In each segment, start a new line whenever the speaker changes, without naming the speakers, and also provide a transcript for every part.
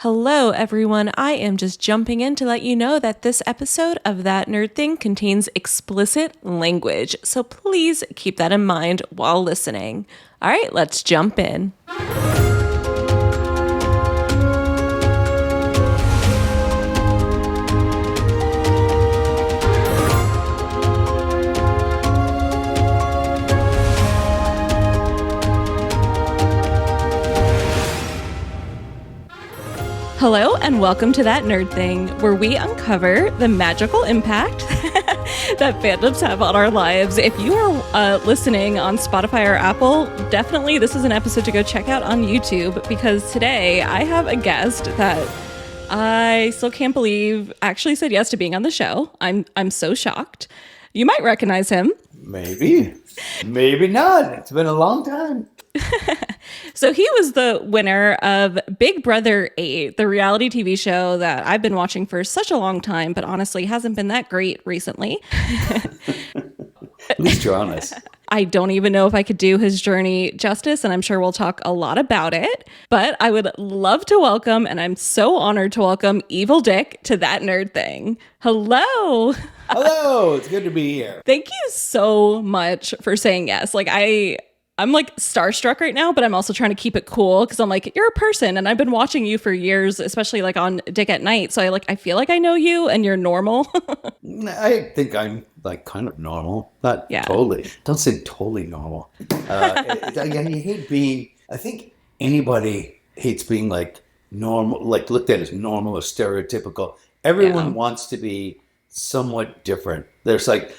Hello, everyone. I am just jumping in to let you know that this episode of That Nerd Thing contains explicit language, so please keep that in mind while listening. All right, let's jump in. Hello, and welcome to That Nerd Thing, where we uncover the magical impact that fandoms have on our lives. If you are listening on Spotify or Apple, definitely this is an episode to go check out on YouTube, because today I have a guest that I still can't believe actually said yes to being on the show. I'm so shocked. You might recognize him.
Maybe not. It's been a long time.
So he was the winner of Big Brother 8, the reality TV show that I've been watching for such a long time, but honestly hasn't been that great recently.
At least you're honest.
I don't even know if I could do his journey justice, and I'm sure we'll talk a lot about it. But I would love to welcome, and I'm so honored to welcome, Evel Dick to That Nerd Thing. Hello.
Hello. It's good to be here.
Thank you so much for saying yes. I'm like starstruck right now, but I'm also trying to keep it cool because I'm like, you're a person and I've been watching you for years, especially like on Dick at Night. So I feel like I know you and you're normal.
I think I'm like kind of normal. Not totally. Don't say totally normal. You hate being, I think anybody hates being like normal, like looked at as normal or stereotypical. Everyone wants to be somewhat different. There's like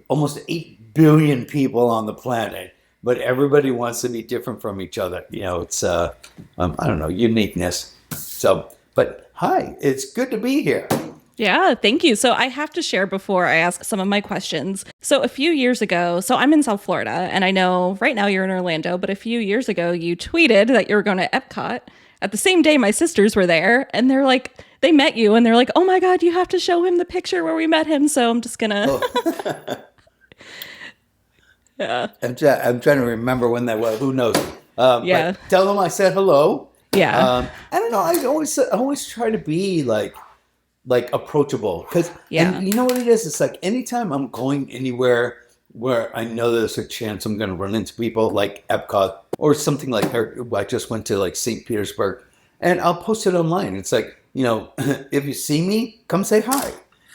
almost 8 billion people on the planet. But everybody wants to be different from each other. You know, it's, I don't know, uniqueness. So, but hi, it's good to be here.
Yeah, thank you. So I have to share before I ask some of my questions. So a few years ago, so I'm in South Florida, and I know right now you're in Orlando, but a few years ago you tweeted that you were going to Epcot. At the same day, my sisters were there, and they're like, they met you, and they're like, oh my God, you have to show him the picture where we met him. So I'm just going to...
Yeah. I'm trying to remember when that was. Who knows? But tell them I said hello.
Yeah.
I don't know. I always try to be like approachable because and you know what it is? It's like anytime I'm going anywhere where I know there's a chance I'm going to run into people like Epcot or something like I just went to like St. Petersburg and I'll post it online. It's like, you know, if you see me, come say hi.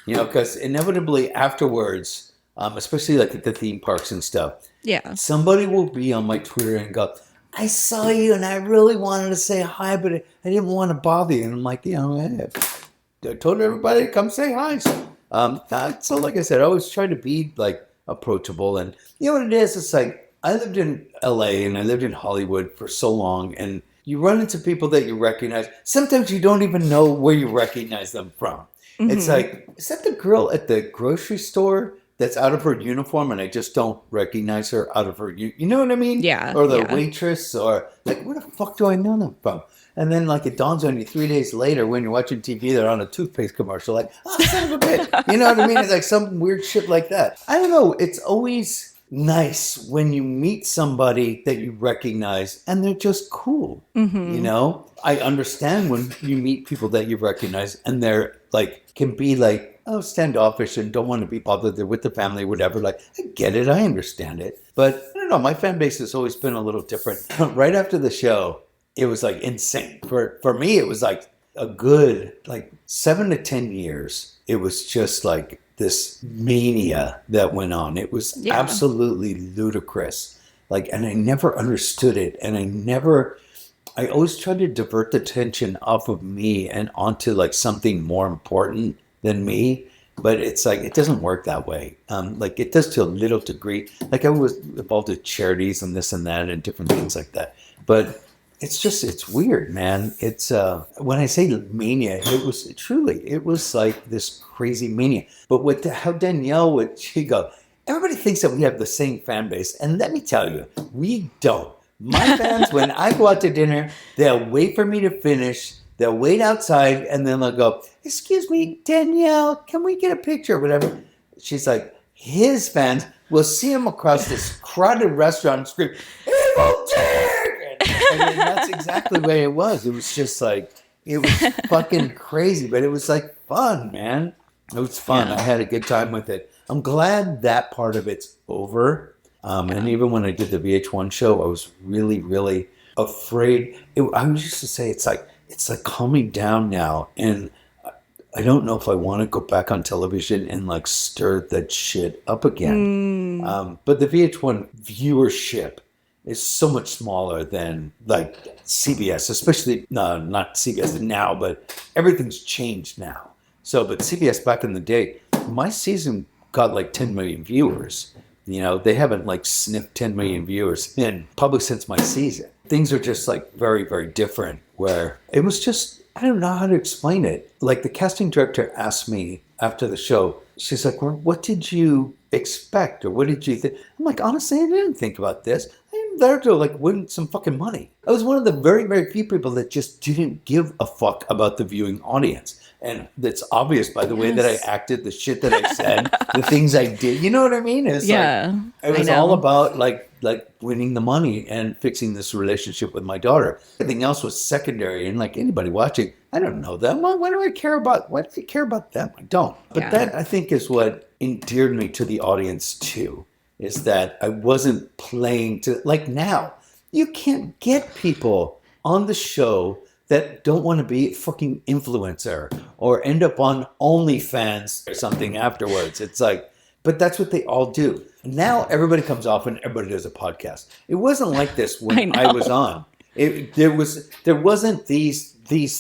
You know, because inevitably afterwards. Especially like at the theme parks and stuff.
Yeah.
Somebody will be on my Twitter and go, I saw you and I really wanted to say hi, but I didn't want to bother you. And I'm like, you know, I told everybody to come say hi. So like I said, I always try to be like approachable. And you know what it is? It's like I lived in LA and I lived in Hollywood for so long. And you run into people that you recognize. Sometimes you don't even know where you recognize them from. Mm-hmm. It's like, is that the girl at the grocery store that's out of her uniform and I just don't recognize her out of her, you know what I mean?
Yeah.
Or the waitress or like, where the fuck do I know them from? And then like it dawns on you 3 days later when you're watching TV, they're on a toothpaste commercial like, oh, son of a bitch. You know what I mean? It's like some weird shit like that. I don't know. It's always nice when you meet somebody that you recognize and they're just cool. Mm-hmm. You know? I understand when you meet people that you recognize and they're like, can be like, standoffish and don't want to be bothered. They're with the family, whatever. Like, I get it. I understand it. But I don't know. My fan base has always been a little different. Right after the show, it was like insane. For me, it was like a good, like 7 to 10 years. It was just like this mania that went on. It was absolutely ludicrous. Like, and I never understood it. And I always tried to divert the attention off of me and onto like something more important than me, but it's like it doesn't work that way. Like it does to a little degree. Like I was involved with charities and this and that and different things like that. But it's weird, man. It's when I say mania, it was like this crazy mania. But with how Danielle she go, everybody thinks that we have the same fan base, and let me tell you, we don't. My fans, when I go out to dinner, they'll wait for me to finish. They'll wait outside and then they'll go, excuse me, Danielle, can we get a picture or whatever? She's like, his fans will see him across this crowded restaurant and scream, Evel Dick! And that's exactly the way it was. It was just like, It was fucking crazy, but it was like fun, man. It was fun.
Yeah.
I had a good time with it. I'm glad that part of it's over. And even when I did the VH1 show, I was really, really afraid. I used to say it's like calming down now, and I don't know if I want to go back on television and like stir that shit up again. But the VH1 viewership is so much smaller than like CBS, especially not CBS now, but everything's changed now. So, but CBS back in the day, my season got like 10 million viewers. You know, they haven't like sniffed 10 million viewers in public since my season. Things are just like very, very different where it was just, I don't know how to explain it. Like the casting director asked me after the show, she's like, well, what did you expect? Or what did you think? I'm like, honestly, I didn't think about this. I'm there to like win some fucking money. I was one of the very, very few people that just didn't give a fuck about the viewing audience. And that's obvious by the way that I acted, the shit that I said, the things I did. You know what I mean? It's like, it was all about like winning the money and fixing this relationship with my daughter. Everything else was secondary. And like anybody watching, I don't know them. Why do I care about? Why do I care about them? I don't. But that I think is what endeared me to the audience too. Is that I wasn't playing to like now. You can't get people on the show that don't want to be a fucking influencer or end up on OnlyFans or something afterwards. It's like, but that's what they all do. Now everybody comes off and everybody does a podcast. It wasn't like this when I was on. There wasn't these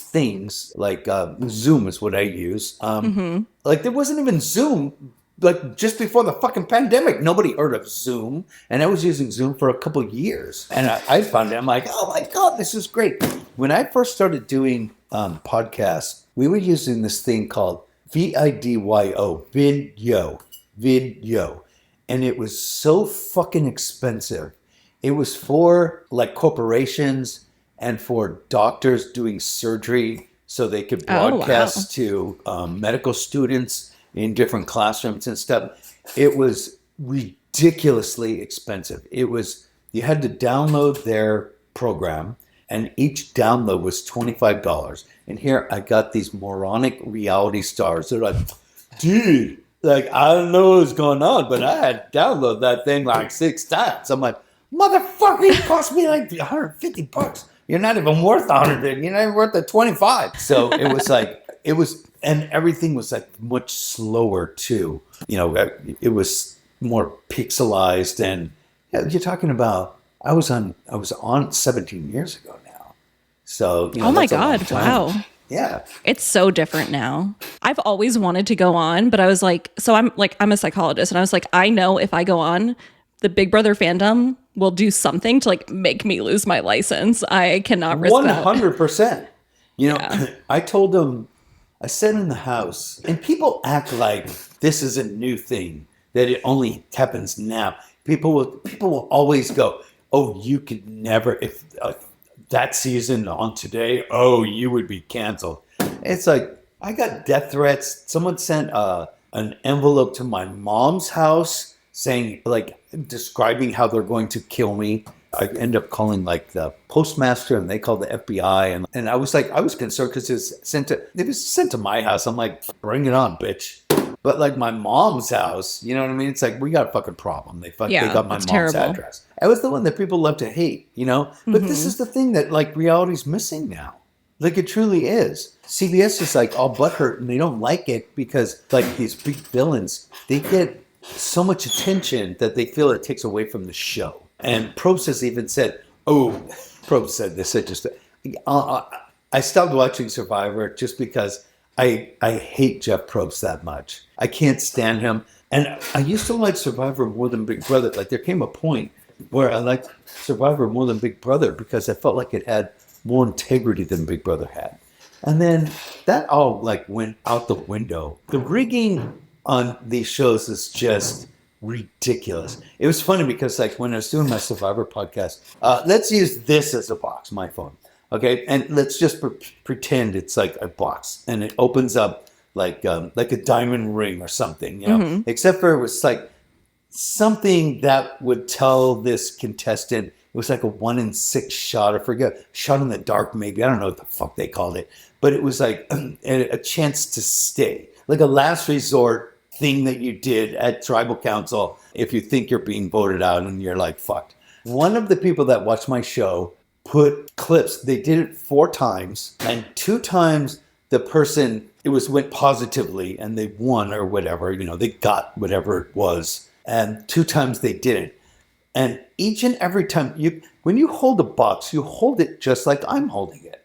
things like Zoom is what I use. Like there wasn't even Zoom. Like just before the fucking pandemic, nobody heard of Zoom, and I was using Zoom for a couple of years, and I found it. I'm like, oh my god, this is great. When I first started doing podcasts, we were using this thing called VIDYO, video, and it was so fucking expensive. It was for like corporations and for doctors doing surgery, so they could broadcast to medical students in different classrooms and stuff. It was ridiculously expensive. It was, you had to download their program and each download was $25. And here I got these moronic reality stars. They're like, dude, like, I don't know what's going on, but I had to download that thing like 6 times. I'm like, motherfucker, it cost me like $150. You're not even worth 100. You're not even worth the 25. So it was like, and everything was like much slower too. You know, it was more pixelized, and you're talking about. I was on 17 years ago now. So you know,
oh my god, wow.
Yeah.
It's so different now. I've always wanted to go on, but I was like, I'm a psychologist, and I was like, I know if I go on, the Big Brother fandom will do something to like make me lose my license. I cannot risk
100%. You know, I told them. I sat in the house, and people act like this is a new thing, that it only happens now. People will always go, oh, you could never, if that season on today, oh, you would be canceled. It's like, I got death threats. Someone sent an envelope to my mom's house saying, like, describing how they're going to kill me. I end up calling like the postmaster, and they called the FBI, and I was concerned because it was sent to my house. I'm like, bring it on, bitch. But like my mom's house, you know what I mean? It's like, we got a fucking problem. They got my mom's address. I was the one that people love to hate, you know? But this is the thing that like reality's missing now. Like it truly is. CBS is like all butthurt, and they don't like it because like these big villains, they get so much attention that they feel it takes away from the show. And Probst has even said, Probst said this, I stopped watching Survivor just because I hate Jeff Probst that much. I can't stand him. And I used to like Survivor more than Big Brother. Like there came a point where I liked Survivor more than Big Brother because I felt like it had more integrity than Big Brother had. And then that all like went out the window. The rigging on these shows is just ridiculous. It was funny because like when I was doing my Survivor podcast, let's use this as a box, my phone. Okay. And let's just pretend it's like a box and it opens up like a diamond ring or something, you know, except for it was like something that would tell this contestant, it was like a 1 in 6 shot, I forget, shot in the dark maybe. I don't know what the fuck they called it. but it was like a chance to stay, like a last resort thing that you did at tribal council if you think you're being voted out and you're like fucked. One of the people that watched my show put clips. They did it 4 times, and 2 times the person went positively and they won or whatever. You know, they got whatever it was, and 2 times they didn't. And each and every time when you hold a box, you hold it just like I'm holding it.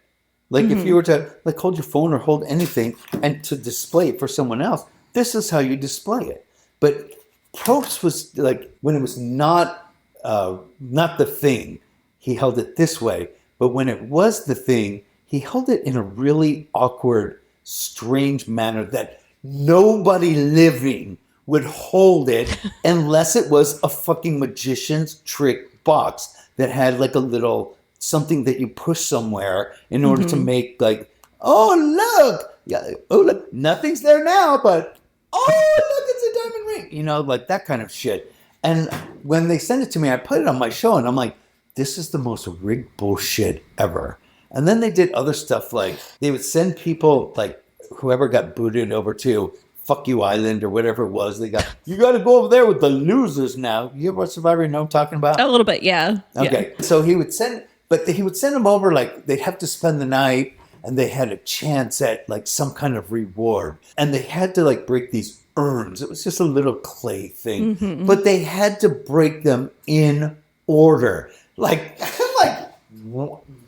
Like if you were to like hold your phone or hold anything and to display it for someone else, this is how you display it. But Probst was like, when it was not the thing, he held it this way. But when it was the thing, he held it in a really awkward, strange manner that nobody living would hold it unless it was a fucking magician's trick box that had like a little something that you push somewhere in order to make like, oh look, yeah, oh look, nothing's there now, but oh look, it's a diamond ring, you know, like that kind of shit. And when they sent it to me, I put it on my show, and I'm like, this is the most rigged bullshit ever. And then they did other stuff, like they would send people, like whoever got booted over to Fuck You Island or whatever it was. You got to go over there with the losers now. You ever watch Survivor? You know what I'm talking about?
A little bit, yeah.
Okay,
yeah.
So he would send them over, like they'd have to spend the night, and they had a chance at like some kind of reward, and they had to like break these urns. It was just a little clay thing, but they had to break them in order. Like, I'm like,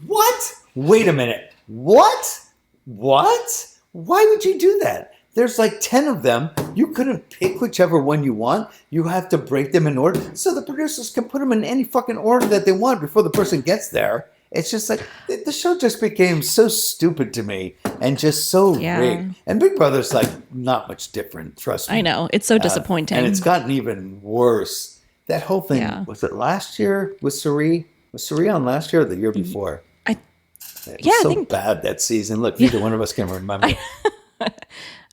what? Wait a minute. What? Why would you do that? There's like 10 of them. You couldn't pick whichever one you want. You have to break them in order so the producers can put them in any fucking order that they want before the person gets there. It's just like, the show just became so stupid to me and just so rigged. And Big Brother's like not much different, trust me.
I know. It's so disappointing.
And it's gotten even worse. That whole thing, was it last year with Suri? Was Suri on last year or the year before?
I
think bad that season. Look, neither one of us can remember.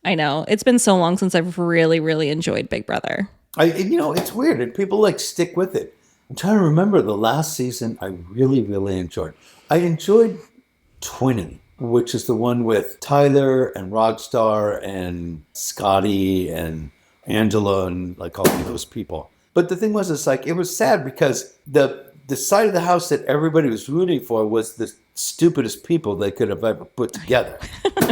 I know. It's been so long since I've really, really enjoyed Big Brother.
It's weird, and people like stick with it. I'm trying to remember the last season I really, really enjoyed. I enjoyed 20, which is the one with Tyler and Rockstar and Scotty and Angela and like all of those people. But the thing was, it's like, it was sad because the side of the house that everybody was rooting for was the stupidest people they could have ever put together.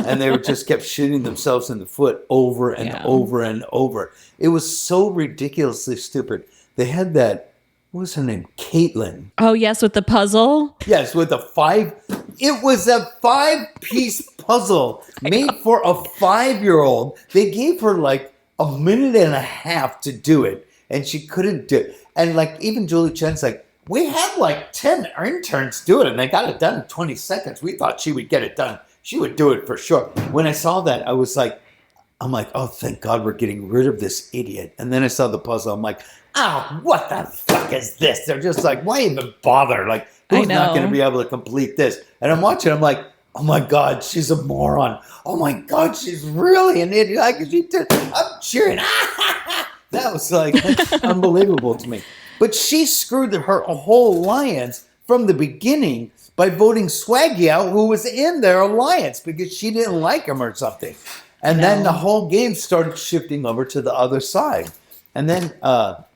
And they were just kept shooting themselves in the foot over and over and over. It was so ridiculously stupid. They had that, what was her name? Caitlin.
Oh, yes, with the puzzle?
Yes, with it was a 5-piece puzzle made for a 5-year-old. They gave her like a minute and a half to do it, and she couldn't do it. And like even Julie Chen's like, we had like 10 interns do it, and they got it done in 20 seconds. We thought she would get it done. She would do it for sure. When I saw that, I'm like, oh, thank God we're getting rid of this idiot. And then I saw the puzzle. I'm like, oh, what the fuck is this? They're just like, why even bother? Like, who's not going to be able to complete this? And I'm watching. I'm like, oh my God, she's a moron. Oh my God, she's really an idiot. I'm cheering. That was like unbelievable to me. But she screwed her whole alliance from the beginning by voting Swaggy out, who was in their alliance because she didn't like him or something. And then the whole game started shifting over to the other side. And then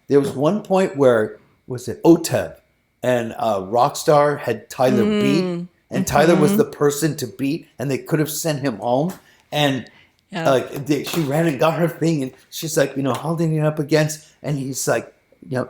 there was one point where, was it Otep? And Rockstar had Tyler beat. And Tyler was the person to beat. And they could have sent him home. And she ran and got her thing. And she's like, holding it up against. And he's like,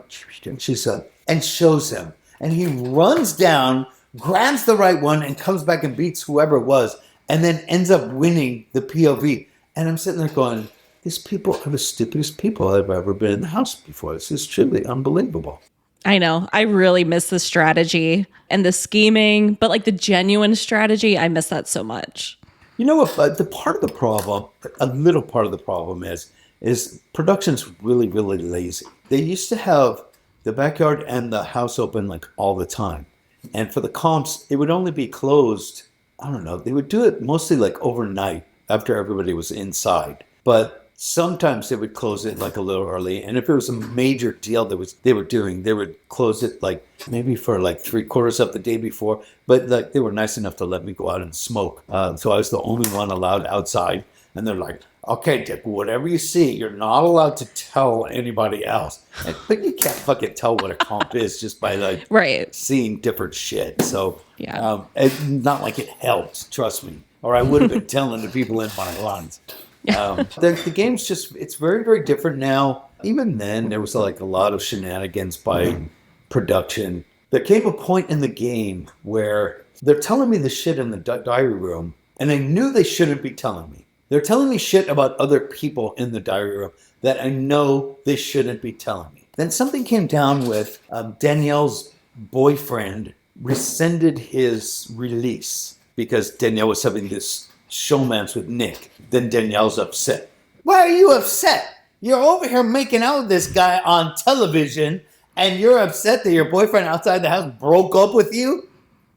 she's and shows him. And he runs down, grabs the right one, and comes back and beats whoever it was. And then ends up winning the POV. And I'm sitting there going, these people are the stupidest people I've ever been in the house before. This is truly unbelievable.
I know. I really miss the strategy and the scheming, but like the genuine strategy, I miss that so much.
You know what? The part of the problem, a little part of the problem is production's really, really lazy. They used to have the backyard and the house open like all the time. And for the comps, it would only be closed, I don't know, they would do it mostly like overnight after everybody was inside. But sometimes they would close it like a little early. And if it was a major deal they were doing, they would close it like maybe for like 3/4 of the day before. But like they were nice enough to let me go out and smoke. So I was the only one allowed outside. And they're like, okay, Dick, whatever you see, you're not allowed to tell anybody else. But you can't fucking tell what a comp is just by like seeing different shit. So it's not like it helps, trust me. Or I would have been telling the people in my lines. The game's just, it's very, very different now. Even then, there was like a lot of shenanigans by production. There came a point in the game where they're telling me the shit in the diary room, and I knew they shouldn't be telling me. They're telling me shit about other people in the diary room that I know they shouldn't be telling me. Then something came down with Danielle's boyfriend rescinded his release because Danielle was having this showmance with Nick. Then Danielle's upset. Why are you upset? You're over here making out with this guy on television, and you're upset that your boyfriend outside the house broke up with you?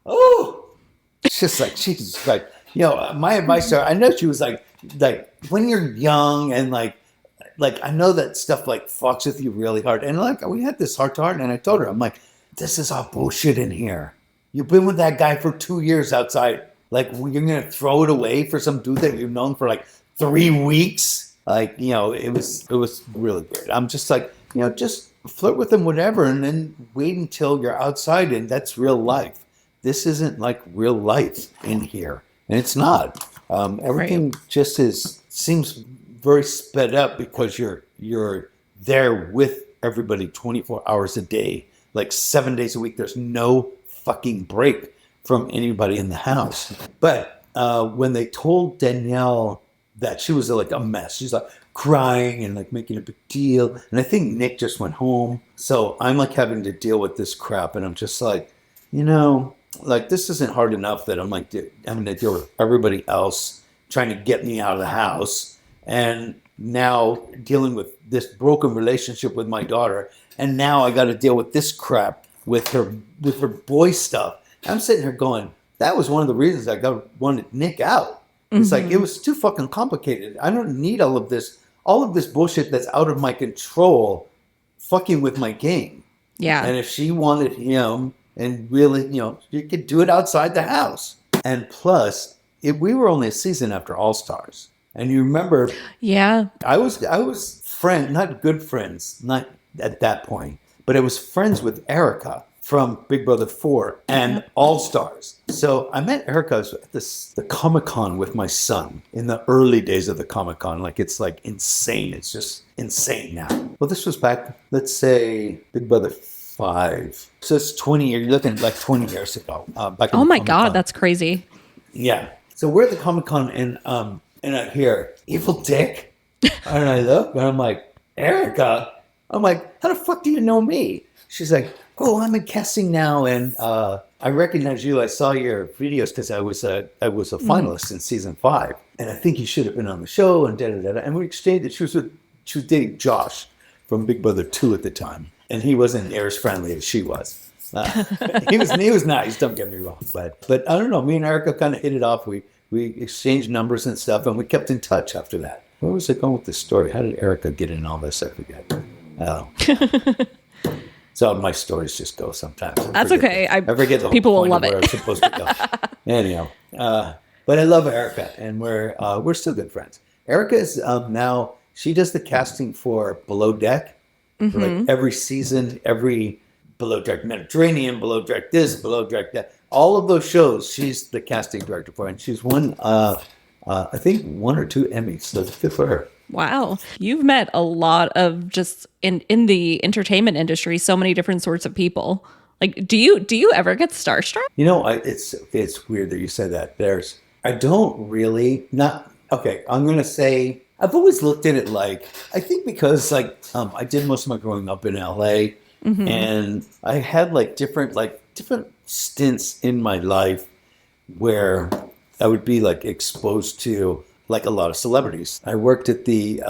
Oh, it's just like, Jesus Christ. You know, my advice to her, I know she was like when you're young and like I know that stuff like fucks with you really hard. And like we had this heart to heart, and I told her, I'm like, this is all bullshit in here. You've been with that guy for 2 years outside. Like you're gonna throw it away for some dude that you've known for like 3 weeks. Like, you know, it was really weird. I'm just like, you know, just flirt with him, whatever, and then wait until you're outside, and that's real life. This isn't like real life in here, and it's not. Everything just seems very sped up because you're there with everybody 24 hours a day, like 7 days a week. There's no fucking break from anybody in the house. But when they told Danielle that she was like a mess, she's like crying and like making a big deal. And I think Nick just went home. So I'm like having to deal with this crap. And I'm just like, you know, like this isn't hard enough that I'm like having to deal with everybody else trying to get me out of the house. And now dealing with this broken relationship with my daughter. And now I got to deal with this crap with her boy stuff. I'm sitting here going, that was one of the reasons I wanted Nick out. It's like, it was too fucking complicated. I don't need all of this bullshit that's out of my control fucking with my game. Yeah. And if she wanted him and really, you know, you could do it outside the house. And plus, we were only a season after All Stars. And you remember, I was not good friends, not at that point, but I was friends with Erica from Big Brother 4 and All Stars. So I met Erica at the Comic-Con with my son in the early days of the Comic-Con. Like, it's like insane. It's just insane now. Well, this was back, let's say, Big Brother 5. So it's 20 years, you're looking at like 20 years ago. Back
oh my God, that's crazy.
Yeah. So we're at the Comic-Con and I hear, Evel Dick? And I look and I'm like, Erica? I'm like, how the fuck do you know me? She's like, oh, I'm in casting now, and I recognize you. I saw your videos because I was a finalist in season 5, and I think you should have been on the show. And da da da. And we exchanged it. She was dating Josh from Big Brother 2 at the time, and he wasn't as friendly as she was. He was nice. Don't get me wrong, but I don't know. Me and Erica kind of hit it off. We exchanged numbers and stuff, and we kept in touch after that. Where was I going with this story? How did Erica get in all this? I forget. Oh. So my stories just go sometimes.
That's okay.
I forget the
people
whole
will
point
love
of where
it.
I'm supposed to go. Anyhow, but I love Erica, and we're still good friends. Erica is now, she does the casting for Below Deck for like every season, every Below Deck Mediterranean, Below Deck this, Below Deck that. All of those shows, she's the casting director for, and she's won I think 1 or 2 Emmys. So it's good for her. Wow. You've met a lot of just in the entertainment industry, so many different sorts of people. Like, do you ever get starstruck? You know, it's weird that you said that. I don't really, I'm going to say, I've always looked at it like, I think because like, I did most of my growing up in LA, and I had like different stints in my life where I would be like exposed to like a lot of celebrities. I worked at the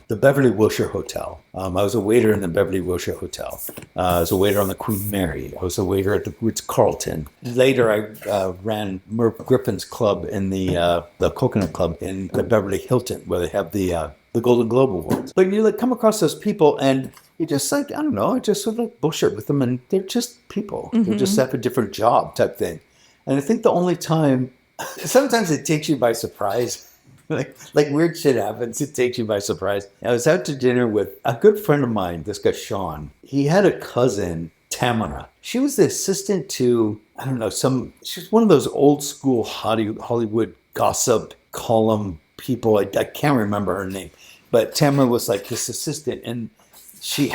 Beverly Wilshire Hotel. I was a waiter in the Beverly Wilshire Hotel. I was a waiter on the Queen Mary. I was a waiter at the Ritz-Carlton. Later, I ran Merv Griffin's club in the Coconut Club in the Beverly Hilton, where they have the Golden Globe Awards. But you like come across those people and you just like, I don't know, I just sort of like bullshit with them, and they're just people. They just have a different job type thing. And I think the only time, sometimes it takes you by surprise. like weird shit happens, it takes you by surprise. I was out to dinner with a good friend of mine, this guy Sean. He had a cousin, Tamara. She was the assistant to, I don't know, she was one of those old school Hollywood gossip column people. I can't remember her name. But Tamara was like this assistant, and she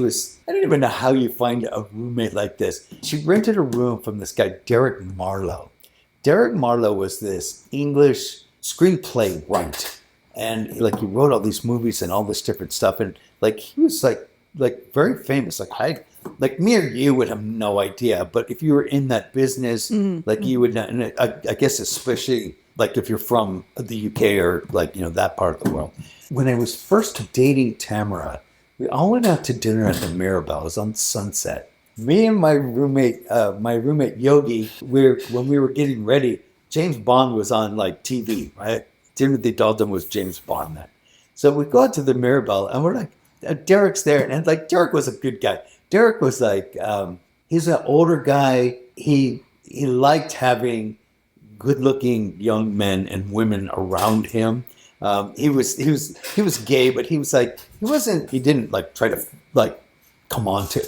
was, I don't even know how you find a roommate like this. She rented a room from this guy, Derek Marlowe. Derek Marlowe was this English screenplay writer. And like he wrote all these movies and all this different stuff. And like he was like very famous. Like me or you would have no idea. But if you were in that business, like you would know. And I guess especially like if you're from the UK or like, that part of the world. When I was first dating Tamara, we all went out to dinner at the Mirabelle. It was on Sunset. Me and my roommate Yogi, when we were getting ready, James Bond was on like TV, right? Timothy Dalton was James Bond then. So we go out to the Mirabelle and we're like, Derek's there. And like, Derek was a good guy. Derek was like, he's an older guy. He liked having good-looking young men and women around him. He was gay, but he was like, he didn't like try to like come on to,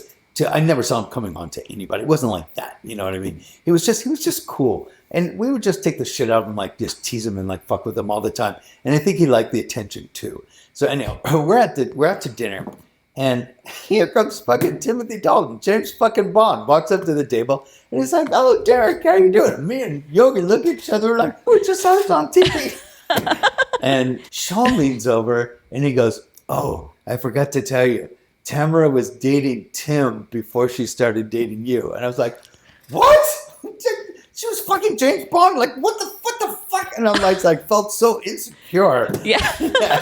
I never saw him coming on to anybody. It wasn't like that. You know what I mean? He was just cool. And we would just take the shit out of him, like just tease him and like fuck with him all the time. And I think he liked the attention too. So anyhow, we're out to dinner, and here comes fucking Timothy Dalton, James fucking Bond, walks up to the table, and he's like, "Oh, Derek, how you doing?" And me and Yogi look at each other, we're like, "We just saw this on TV." And Sean leans over and he goes, "Oh, I forgot to tell you, Tamara was dating Tim before she started dating you." And I was like, "What?" She was fucking James Bond. Like, what the fuck? And I'm like felt so insecure.
Yeah.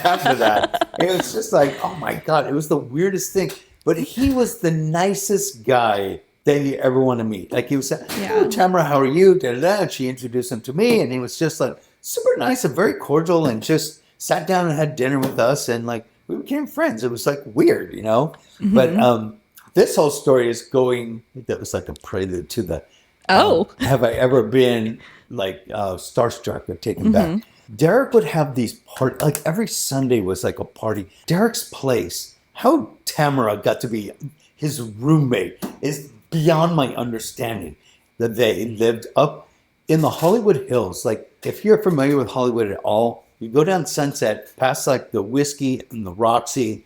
After that, it was just like, oh my God, it was the weirdest thing. But he was the nicest guy that you ever want to meet. Like he was saying, "Oh, Tamara, how are you?" And she introduced him to me, and he was just like super nice and very cordial, and just sat down and had dinner with us, and like we became friends. It was like weird, Mm-hmm. But this whole story is going. That was like a prelude to the. Have I ever been like starstruck or taken back? Derek would have these parties, like every Sunday was like a party. Derek's place, how Tamara got to be his roommate is beyond my understanding. That they lived up in the Hollywood Hills. Like if you're familiar with Hollywood at all, you go down Sunset, past like the Whiskey and the Roxy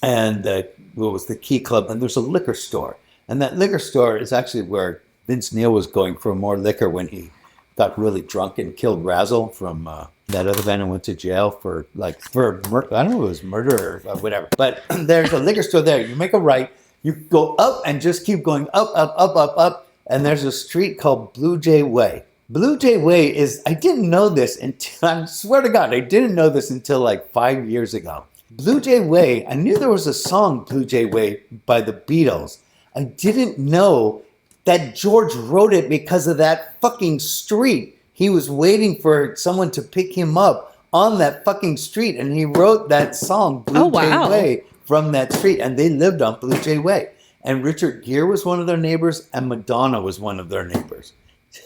and the Key Club, and there's a liquor store. And that liquor store is actually where Vince Neil was going for more liquor when he got really drunk and killed Razzle from that other band and went to jail for I don't know if it was murder or whatever. But there's a liquor store there. You make a right, you go up and just keep going up. And there's a street called Blue Jay Way. Blue Jay Way is, I didn't know this until, I swear to God, I didn't know this until like 5 years ago. Blue Jay Way, I knew there was a song, Blue Jay Way, by the Beatles. I didn't know that George wrote it because of that fucking street. He was waiting for someone to pick him up on that fucking street, and he wrote that song, Blue Jay Way, from that street, and they lived on Blue Jay Way. And Richard Gere was one of their neighbors, and Madonna was one of their neighbors.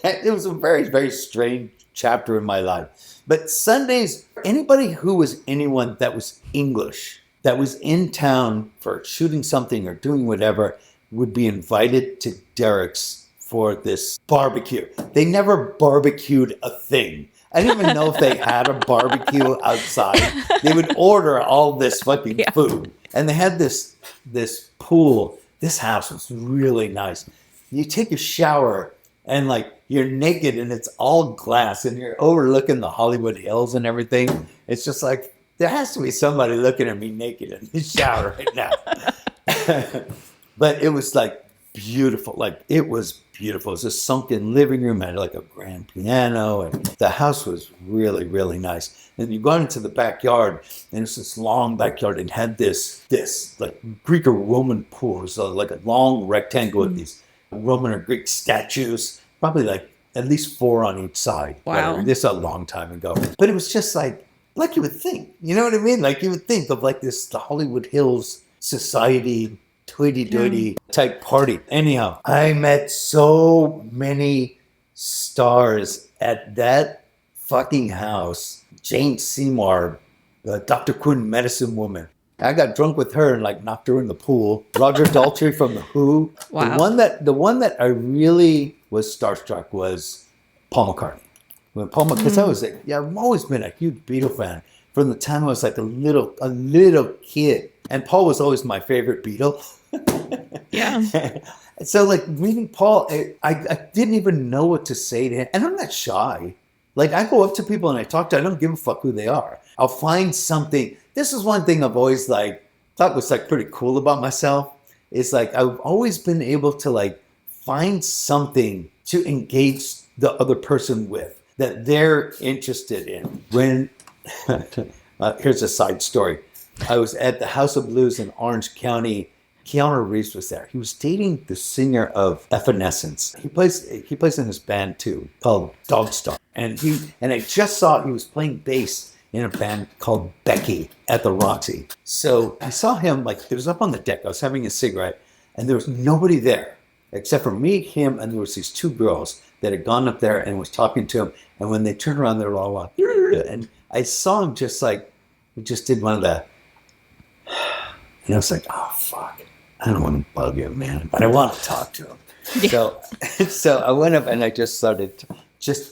It was a very, very strange chapter in my life. But Sundays, anybody who was anyone that was English, that was in town for shooting something or doing whatever, would be invited to Derek's for this barbecue. They never barbecued a thing. I didn't even know if they had a barbecue outside. They would order all this fucking food. And they had this pool. This house was really nice. You take a shower and like you're naked and it's all glass and you're overlooking the Hollywood Hills and everything. It's just like, there has to be somebody looking at me naked in the shower right now. But it was like beautiful. Like, it was beautiful. It was a sunken living room, had like a grand piano, and the house was really, really nice. And you got into the backyard, and it's this long backyard, and had this like Greek or Roman pool. So like a long rectangle with these Roman or Greek statues, probably like at least 4 on each side.
Wow.
Whatever. This is a long time ago. But it was just like you would think. You know what I mean? Like, you would think of like this, the Hollywood Hills society, hoity-toity type party. Anyhow, I met so many stars at that fucking house. Jane Seymour, Dr. Quinn, Medicine Woman. I got drunk with her and like knocked her in the pool. Roger Daltrey from The Who.
Wow.
The one that I really was starstruck was Paul McCartney. When Paul McCartney, because I was like, I've always been a huge Beatle fan from the time I was like a little kid. And Paul was always my favorite Beatle.
Yeah.
So like meeting Paul, I didn't even know what to say to him. And I'm not shy. Like, I go up to people and I talk to them. I don't give a fuck who they are. I'll find something. This is one thing I've always like thought was like pretty cool about myself. It's like I've always been able to like find something to engage the other person with that they're interested in. When here's a side story. I was at the House of Blues in Orange County. Keanu Reeves was there. He was dating the singer of Evanescence. He plays in his band too, called Dogstar. And I just saw he was playing bass in a band called Becky at the Roxy. So I saw him, like, it was up on the deck. I was having a cigarette, and there was nobody there except for me, him, and there was these 2 girls that had gone up there and was talking to him. And when they turned around, they were all like, and I saw him just like, he just did one of the, and I was like, oh, fuck. I don't want to bug him, man, but I want to talk to him. Yeah. So I went up and I just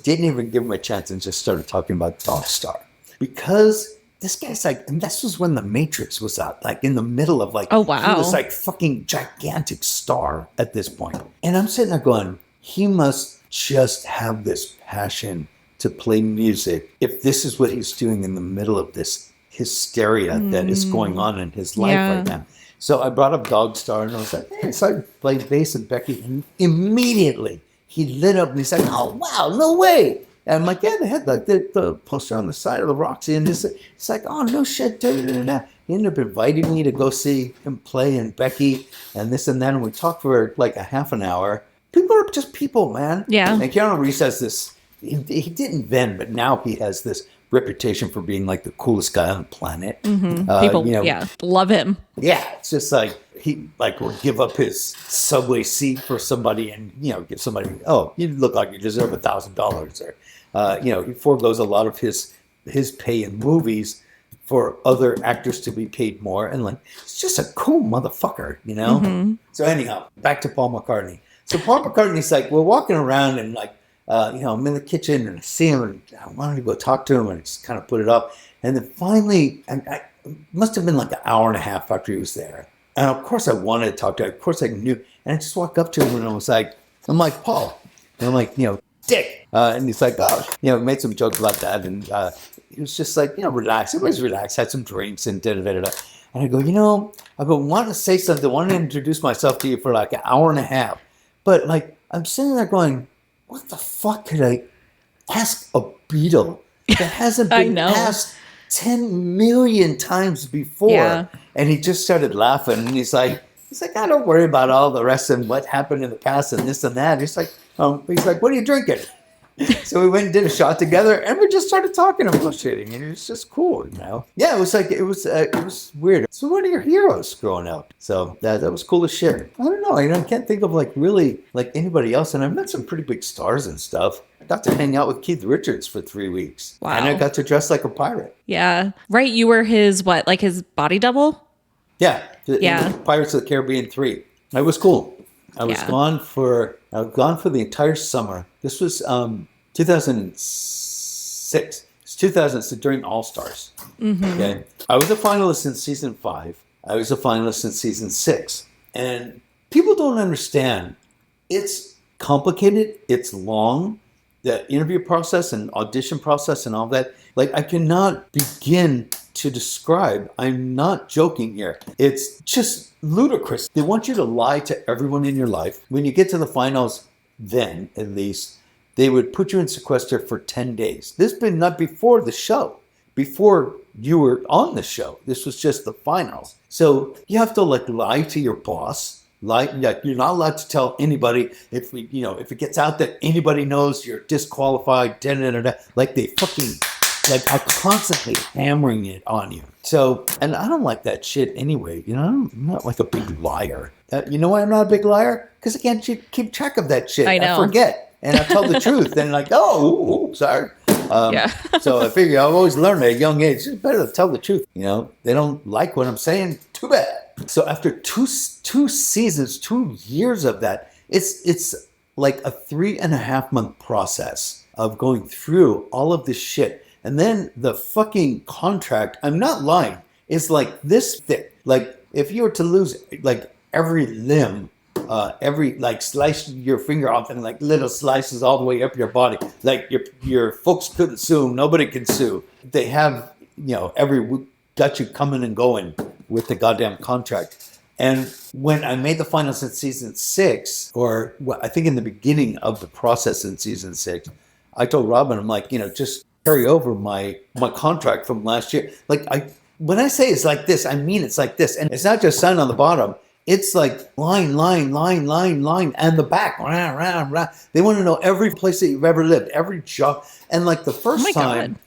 didn't even give him a chance and just started talking about Dogstar. Because this guy's like, and this was when The Matrix was out, like in the middle of like,
oh, wow.
He was like fucking gigantic star at this point. And I'm sitting there going, he must just have this passion to play music if this is what he's doing in the middle of this hysteria that is going on in his life right now. So I brought up Dogstar and I was like, hey, so I played bass and Becky, and immediately he lit up and he's like, oh, wow, no way. And I'm like, yeah, they had like the poster on the side of the Roxy, and it's like, oh, no shit. Da, da, da, da. He ended up inviting me to go see him play and Becky and this and that, and we talked for like a half an hour. People are just people, man.
Yeah.
And Keanu Reeves has this, he didn't then, but now he has this reputation for being like the coolest guy on the planet.
Mm-hmm. People, love him.
Yeah, it's just like he like will give up his subway seat for somebody, and give somebody, oh, you look like you deserve $1,000, or he foregoes a lot of his pay in movies for other actors to be paid more, and like it's just a cool motherfucker, Mm-hmm. So anyhow, back to Paul McCartney. So Paul McCartney's like, we're walking around and like. I'm in the kitchen and I see him and I wanted to go talk to him and I just kind of put it up. And then finally, I must have been like an hour and a half after he was there. And of course I wanted to talk to him. Of course I knew. And I just walked up to him and I was like, I'm like, Paul. And I'm like, Dick. And he's like, oh, made some jokes about that. And he was just like, relax. Everybody's relaxed, had some drinks and da-da-da-da. And I go, wanted to say something. Wanted to introduce myself to you for like an hour and a half. But like, I'm sitting there going, what the fuck could I ask a Beatle that hasn't been asked 10 million times before? Yeah. And he just started laughing, and he's like, I don't worry about all the rest and what happened in the past and this and that. He's like, what are you drinking? So we went and did a shot together, and we just started talking and bullshitting, and it was just cool, Yeah, it was weird. So what are your heroes growing up? So that was cool as shit. I don't know. I can't think of like really like anybody else, and I've met some pretty big stars and stuff. I got to hang out with Keith Richards for 3 weeks. Wow. And I got to dress like a pirate.
Yeah. Right. You were his his body double?
Yeah. Pirates of the Caribbean 3. It was cool. I was gone for the entire summer. This was 2006. It's 2000, so during All Stars. Mm-hmm. Okay. I was a finalist in season 5. I was a finalist in season 6. And people don't understand. It's complicated. It's long. The interview process and audition process and all that. Like, I cannot begin to describe, I'm not joking here, it's just ludicrous. They want you to lie to everyone in your life. When you get to the finals, then at least, they would put you in sequester for 10 days. This been not before the show, before you were on the show. This was just the finals. So you have to like lie to your boss. Like you're not allowed to tell anybody if it gets out that anybody knows you're disqualified. Like they fucking like are constantly hammering it on you. So, and I don't like that shit anyway. I'm not like a big liar. You know why I'm not a big liar? Because I can't keep track of that shit.
I know.
I forget, and I tell the truth. And like, sorry. So I figure I've always learned at a young age, it's better to tell the truth. They don't like what I'm saying. Too bad. So after two seasons, 2 years of that, it's like a 3.5 month process of going through all of this shit. And then the fucking contract, I'm not lying, is like this thick. Like if you were to lose like every limb, every like slice your finger off and like little slices all the way up your body, like your folks couldn't sue, nobody can sue. They have, got you coming and going with the goddamn contract. And when I made the finals in season 6, or I think in the beginning of the process in season 6, I told Robin, I'm like, just carry over my contract from last year. Like when I say it's like this, I mean it's like this. And it's not just sign on the bottom. It's like line, and the back. Rah, rah, rah. They want to know every place that you've ever lived, every job. And like the first time,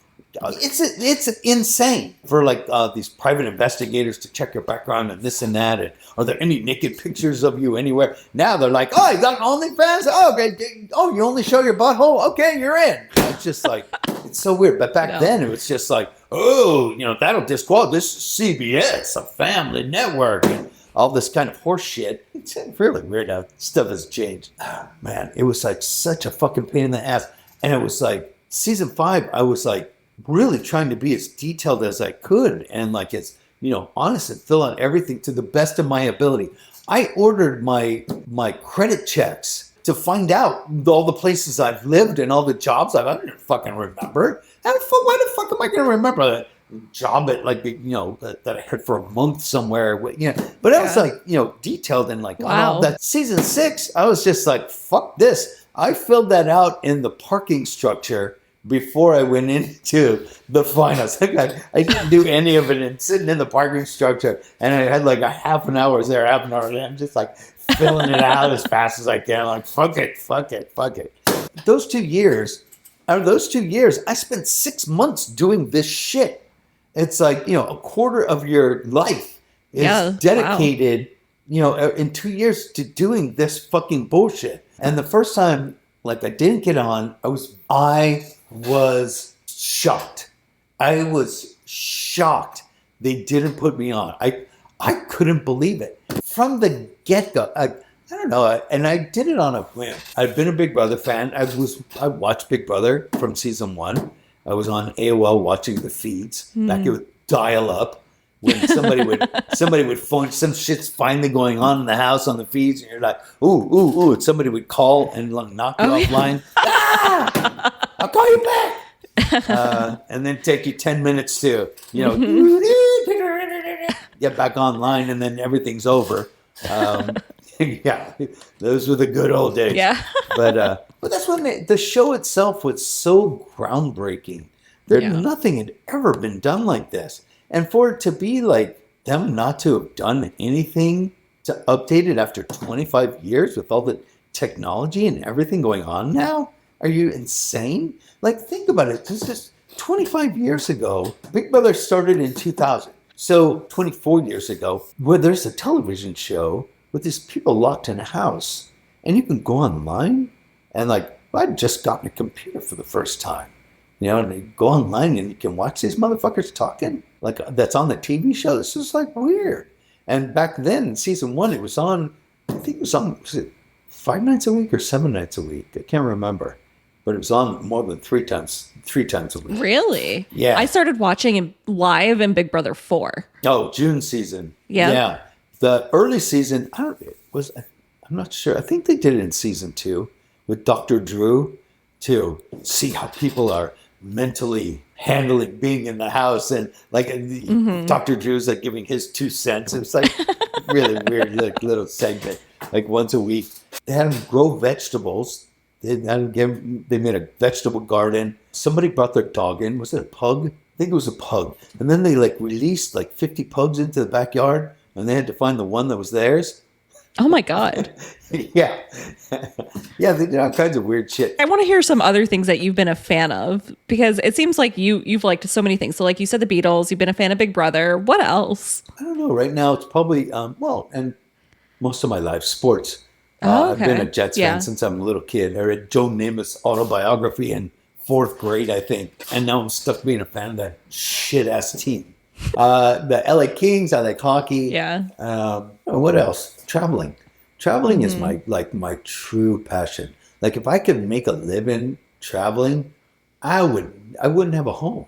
it's insane for like these private investigators to check your background and this and that. And are there any naked pictures of you anywhere? Now they're like, oh, you got OnlyFans? Oh, okay. Oh, you only show your butthole? Okay, you're in. It's just like, it's so weird. But back then it was just like, oh, that'll disqualify. This is CBS, a family network. And all this kind of horse shit. It's really weird how stuff has changed. Oh, man, it was like such a fucking pain in the ass. And it was like season 5, I was like really trying to be as detailed as I could and like as, honest and fill out everything to the best of my ability. I ordered my credit checks to find out all the places I've lived and all the jobs I didn't fucking remember. Why the fuck am I going to remember that? Job at like that I had for a month somewhere, but I was like detailed and like
wow.
That season 6 I was just like fuck this. I filled that out in the parking structure before I went into the finals. I didn't do any of it and sitting in the parking structure, and I had like a half an hour there, I'm just like filling it out as fast as I can, like fuck it. Those 2 years I spent 6 months doing this shit. It's like, a quarter of your life is dedicated, in 2 years to doing this fucking bullshit. And the first time, like, I didn't get on, I was shocked. I was shocked they didn't put me on. I couldn't believe it. From the get-go, I don't know, and I did it on a whim. I'd been a Big Brother fan. I watched Big Brother from season 1. I was on AOL watching the feeds back with dial-up when somebody would phone. Some shit's finally going on in the house on the feeds, and you're like, ooh, and somebody would call and knock you offline. I'll call you back, and then take you 10 minutes to get back online, and then everything's over. Yeah, those were the good old days.
Yeah.
But that's when the show itself was so groundbreaking. Nothing had ever been done like this. And for it to be like them not to have done anything to update it after 25 years with all the technology and everything going on now, are you insane? Like, think about it. This is 25 years ago. Big Brother started in 2000. So 24 years ago, where there's a television show with these people locked in a house, and you can go online and like, I'd just gotten a computer for the first time, and you go online and you can watch these motherfuckers talking like that's on the TV show. This is like weird. And back then in season 1, it was on, I think it was on, was it 5 nights a week or 7 nights a week? I can't remember, but it was on more than 3 times a week. Really? Yeah.
I started watching him live in Big Brother 4.
Oh, June season.
Yeah.
The early season, I'm not sure. I think they did it in season 2 with Dr. Drew to see how people are mentally handling being in the house, and like Dr. Drew's like giving his 2 cents. It was like really weird, like little segment, like once a week. They had him grow vegetables. They made a vegetable garden. Somebody brought their dog in. Was it a pug? I think it was a pug. And then they like released like 50 pugs into the backyard, and they had to find the one that was theirs.
Oh my God.
Yeah. Yeah, they did all kinds of weird shit.
I want to hear some other things that you've been a fan of, because it seems like you've liked so many things. So like you said, the Beatles, you've been a fan of Big Brother. What else?
I don't know. Right now it's probably, and most of my life, sports.
Oh, okay.
I've been a Jets fan since I'm a little kid. I read Joe Namath's autobiography in 4th grade, I think. And now I'm stuck being a fan of that shit-ass team. The LA Kings, I like hockey.
Yeah.
What else? Traveling. Traveling is my true passion. Like if I could make a living traveling, I wouldn't have a home.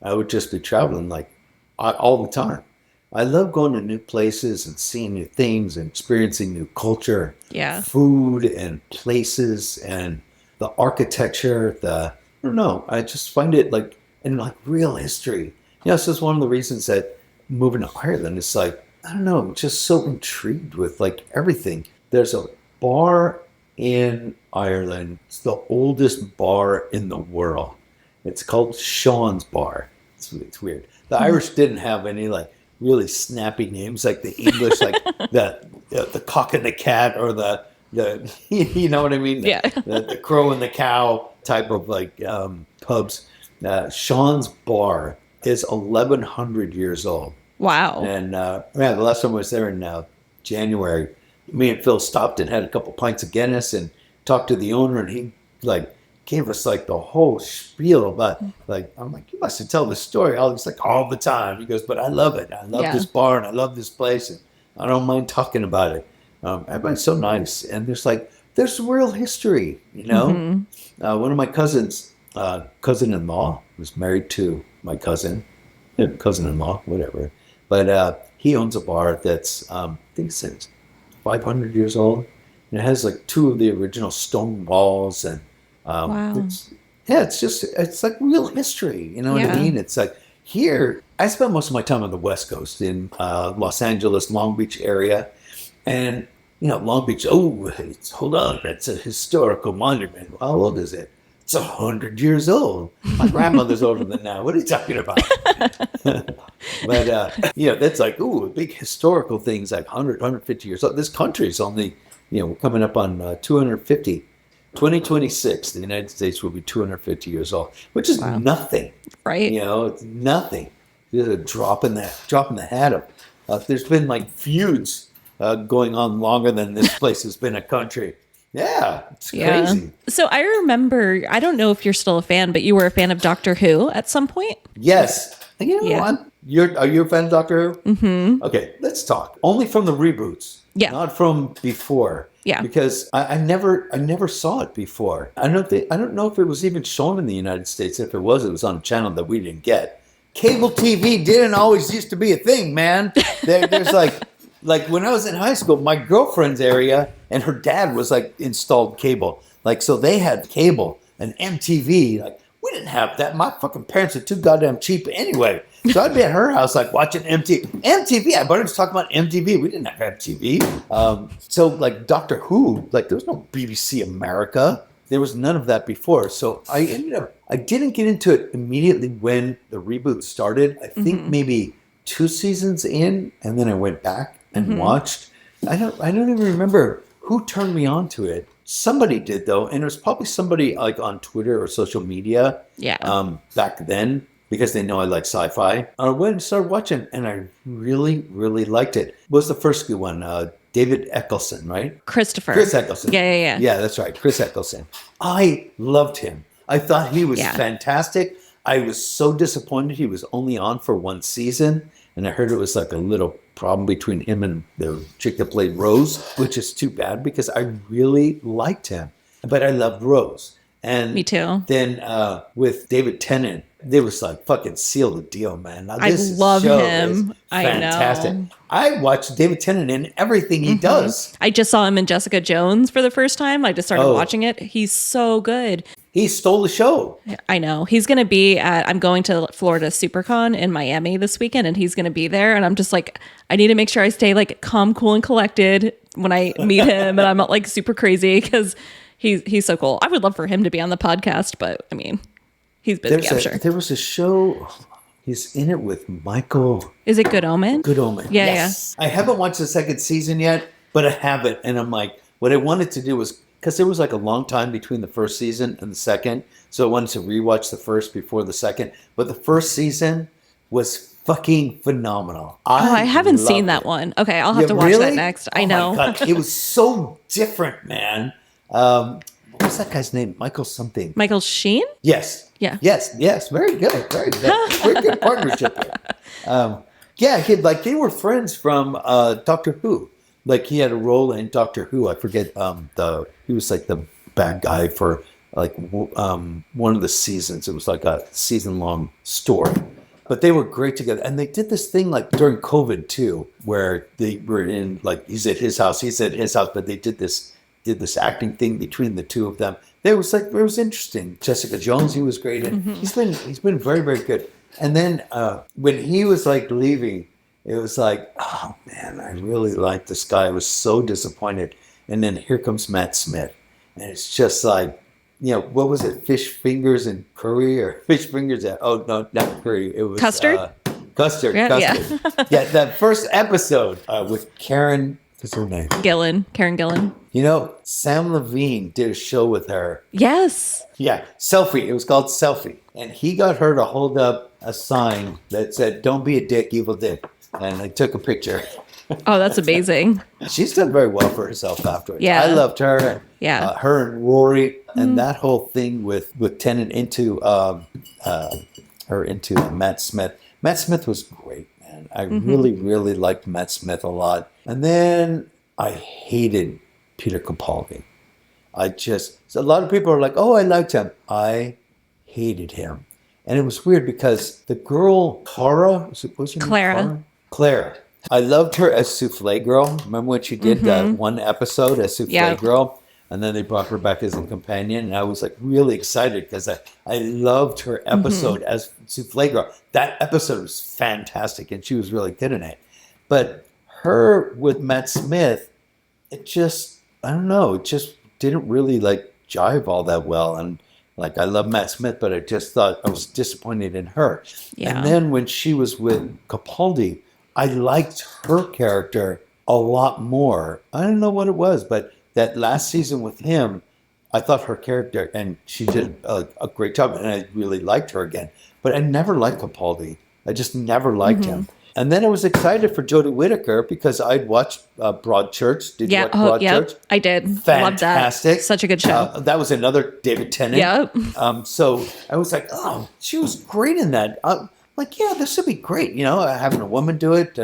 I would just be traveling like all the time. I love going to new places and seeing new things and experiencing new culture, food and places and the architecture. I don't know. I just find it like in like real history. This is one of the reasons that moving to Ireland is like, I don't know, just so intrigued with like everything. There's a bar in Ireland. It's the oldest bar in the world. It's called Sean's Bar. It's weird. The Irish didn't have any like really snappy names like the English, like the cock and the cat, or the you know what I mean? The crow and the cow type of like pubs. Sean's Bar is 1,100 years old.
Wow.
And the last time I was there in January, me and Phil stopped and had a couple pints of Guinness and talked to the owner, and he like gave us like the whole spiel about like, I'm like, you must tell this story all the time. He goes, but I love it. I love this bar and I love this place, and I don't mind talking about it. Everybody's so nice, and there's real history, you know. One of my cousins, cousin-in-law, was married to my cousin-in-law, whatever. But he owns a bar that's, I think it's 500 years old. And it has like 2 of the original stone walls. And it's like real history. You know what I mean? It's like here, I spent most of my time on the West Coast in Los Angeles, Long Beach area. And, Long Beach, hold on, it's a historical monument. How old is it? It's 100 years old. My grandmother's older than that. What are you talking about? But, that's like, big historical things like 100, 150 years old. This country is only, we're coming up on 250. 2026, the United States will be 250 years old, which is nothing. Right. It's nothing. There's a drop in the hat of, there's been like feuds going on longer than this place has been a country. Yeah, it's crazy.
So I remember, I don't know if you're still a fan, but you were a fan of Doctor Who at some point?
Yes. Are you a fan of Doctor Who? Mm-hmm. Okay, let's talk. Only from the reboots. Yeah. Not from before. Yeah. Because I never saw it before. I don't know if it was even shown in the United States. If it was on a channel that we didn't get. Cable TV didn't always used to be a thing, man. There's like when I was in high school, my girlfriend's area and her dad was like installed cable. Like, so they had cable and MTV. Like, we didn't have that. My fucking parents are too goddamn cheap anyway. So I'd be at her house like watching MTV. I was talking about MTV. We didn't have MTV. So like Doctor Who, like there was no BBC America. There was none of that before. So I didn't get into it immediately when the reboot started. I think maybe 2 seasons in, and then I went back and watched. I don't even remember who turned me on to it. Somebody did though, and it was probably somebody like on Twitter or social media. Yeah. Back then, because they know I like sci-fi. I went and started watching, and I really, really liked it. What was the first good one? David Eccleston, right?
Chris
Eccleston.
Yeah.
Yeah, that's right. Chris Eccleston. I loved him. I thought he was fantastic. I was so disappointed he was only on for 1 season. And I heard it was like a little problem between him and the chick that played Rose, which is too bad because I really liked him. But I loved Rose. And
Me too.
Then with David Tennant, they was like fucking seal the deal, man. Now,
I love
show
him.
is fantastic.
I know.
I watch David Tennant in everything he does.
I just saw him in Jessica Jones for the first time. I just started watching it. He's so good.
He stole the show.
I know. He's going to be I'm going to Florida SuperCon in Miami this weekend, and he's going to be there. And I'm just like, I need to make sure I stay like calm, cool, and collected when I meet him. And I'm not like super crazy because he's so cool. I would love for him to be on the podcast, but I mean, he's busy, I'm sure.
There was a show. He's in it with Michael.
Is it Good Omen?
Good Omen.
Yeah,
yes. I haven't watched the second season yet, but I have it. And I'm like, what I wanted to do was, because there was like a long time between the first season and the second. So I wanted to rewatch the first before the second. But the first season was fucking phenomenal.
I haven't seen that one. Okay, I'll have to watch that next. I know.
My God. It was so different, man. What was that guy's name? Michael something.
Michael Sheen?
Yes.
Yeah.
Yes. Very good. Very good partnership here. They were friends from Doctor Who. Like he had a role in Doctor Who. I forget he was like the bad guy for like one of the seasons. It was like a season-long story. But they were great together. And they did this thing like during COVID too, where they were in like he's at his house, but they did this acting thing between the two of them. It was interesting. Jessica Jones, he was great in. He's been very, very good. And then when he was like leaving, it was like, oh man, I really like this guy. I was so disappointed. And then here comes Matt Smith. And it's just like, what was it? Fish fingers and curry or fish fingers? Oh, no, not curry. It was
Custard.
Custard.
Yeah.
Yeah, that first episode with Karen, what's her name?
Karen Gillan.
Sam Levine did a show with her.
Yes.
Yeah, Selfie. It was called Selfie. And he got her to hold up a sign that said, "Don't be a dick, Evel Dick." And I took a picture.
Oh, that's amazing.
She's done very well for herself afterwards.
Yeah.
I loved her.
Yeah.
Her and Rory and that whole thing with Tennant into her into Matt Smith. Matt Smith was great, man. I really, really liked Matt Smith a lot. And then I hated Peter Capaldi. So a lot of people are like, oh, I liked him. I hated him. And it was weird because the girl, Clara, what's her name? Clara. I loved her as Souffle Girl. Remember when she did that one episode as Souffle Girl? And then they brought her back as a companion. And I was like really excited because I loved her episode as Souffle Girl. That episode was fantastic and she was really good in it. But her with Matt Smith, it just, I don't know, it just didn't really like jive all that well. And like, I love Matt Smith, but I just thought I was disappointed in her. Yeah. And then when she was with Capaldi, I liked her character a lot more. I don't know what it was, but that last season with him, I thought her character, and she did a great job, and I really liked her again. But I never liked Capaldi. I just never liked him. And then I was excited for Jodie Whittaker because I'd watched Broadchurch. Did you watch Broadchurch?
I did.
Fantastic.
Loved that. Such a good show.
That was another David Tennant.
Yep.
So I was like, oh, she was great in that. Like, yeah, this would be great, having a woman do it,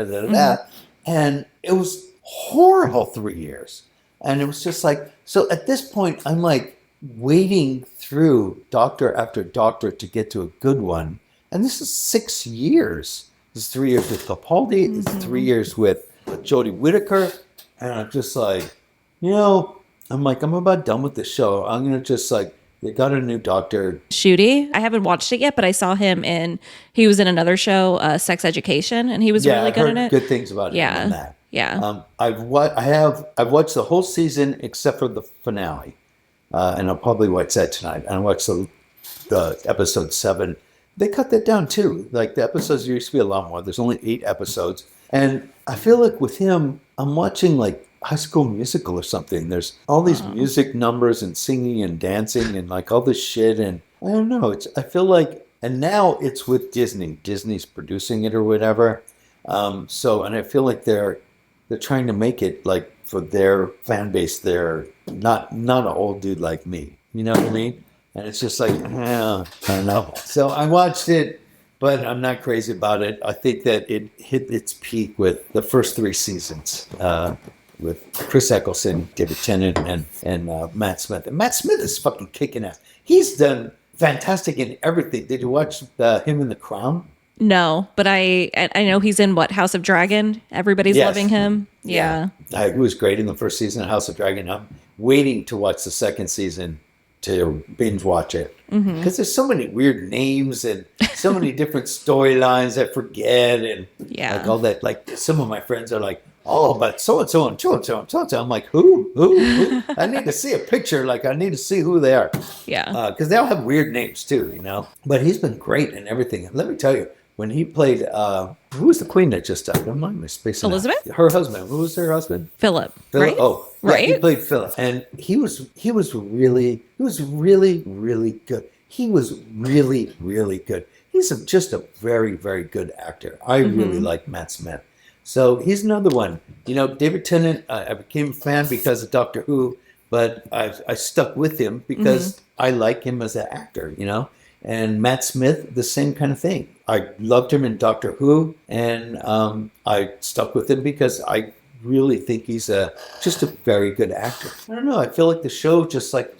And it was horrible 3 years. And it was just like, so at this point, I'm like waiting through doctor after doctor to get to a good one. And this is 6 years. It's 3 years with Capaldi. It's 3 years with Jodie Whittaker. And I'm just like, I'm about done with the show. I'm going to just like, they got a new doctor.
Shooty. I haven't watched it yet, but I saw he was in another show, Sex Education, and he was really good in it.
Good things about him on that.
Yeah.
I've watched the whole season except for the finale. And I'll probably watch that tonight. And I watched the episode 7. They cut that down too. Like the episodes used to be a lot more. There's only 8 episodes. And I feel like with him, I'm watching like High School Musical or something. There's all these music numbers and singing and dancing and like all this shit. And I don't know. I feel like, and now it's with Disney. Disney's producing it or whatever. And I feel like they're trying to make it like for their fan base. They're not an old dude like me. You know what I mean? And it's just like, I don't know. So I watched it, but I'm not crazy about it. I think that it hit its peak with the first 3 seasons. with Chris Eccleston, David Tennant, and Matt Smith. And Matt Smith is fucking kicking ass. He's done fantastic in everything. Did you watch him in The Crown?
No, but I know he's in what, House of Dragon? Everybody's
Yes.
loving him. Yeah.
He was great in the first season of House of Dragon. I'm waiting to watch the second season to binge watch it. Because there's so many weird names and so many different storylines I forget. And
Yeah.
like all that, like some of my friends are like, oh, but so-and-so and so-and-so and so-and-so. I'm like, who? I need to see a picture. Like, I need to see who they are.
Yeah.
Because they all have weird names too, you know. But he's been great in everything. And let me tell you, when he played, who was the queen that just died? I'm not spacing out.
Elizabeth?
Her husband. Who was her husband?
Philip,
Philip.
right?
Oh, yeah,
Right?
he played Philip, and he was really good. He was really good. He's just a very, very good actor. I really like Matt Smith. So he's another one. You know, David Tennant, I became a fan because of Doctor Who, but I stuck with him because I like him as an actor, you know. And Matt Smith, the same kind of thing. I loved him in Doctor Who, and I stuck with him because I really think he's just a very good actor. I don't know. I feel like the show just like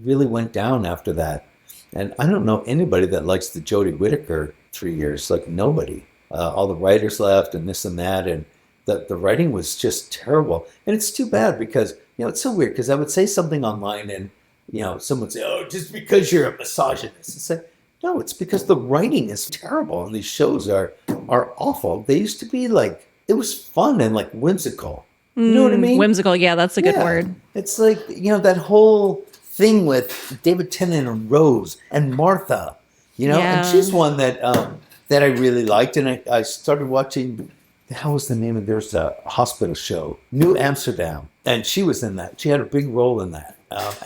really went down after that. And I don't know anybody that likes the Jodie Whittaker 3 years. Like nobody. All the writers left and this and that. And the writing was just terrible. And it's too bad because, you know, it's so weird because I would say something online and, you know, someone would say, oh, just because you're a misogynist. It's like, no, it's because the writing is terrible and these shows are awful. They used to be like, it was fun and like whimsical. You know what I mean?
Whimsical. Yeah, that's a good word.
It's like, you know, that whole thing with David Tennant and Rose and Martha, you know, and she's one that I really liked. And I started watching, how was the name of, there's a hospital show, New Amsterdam. And she was in that. She had a big role in that.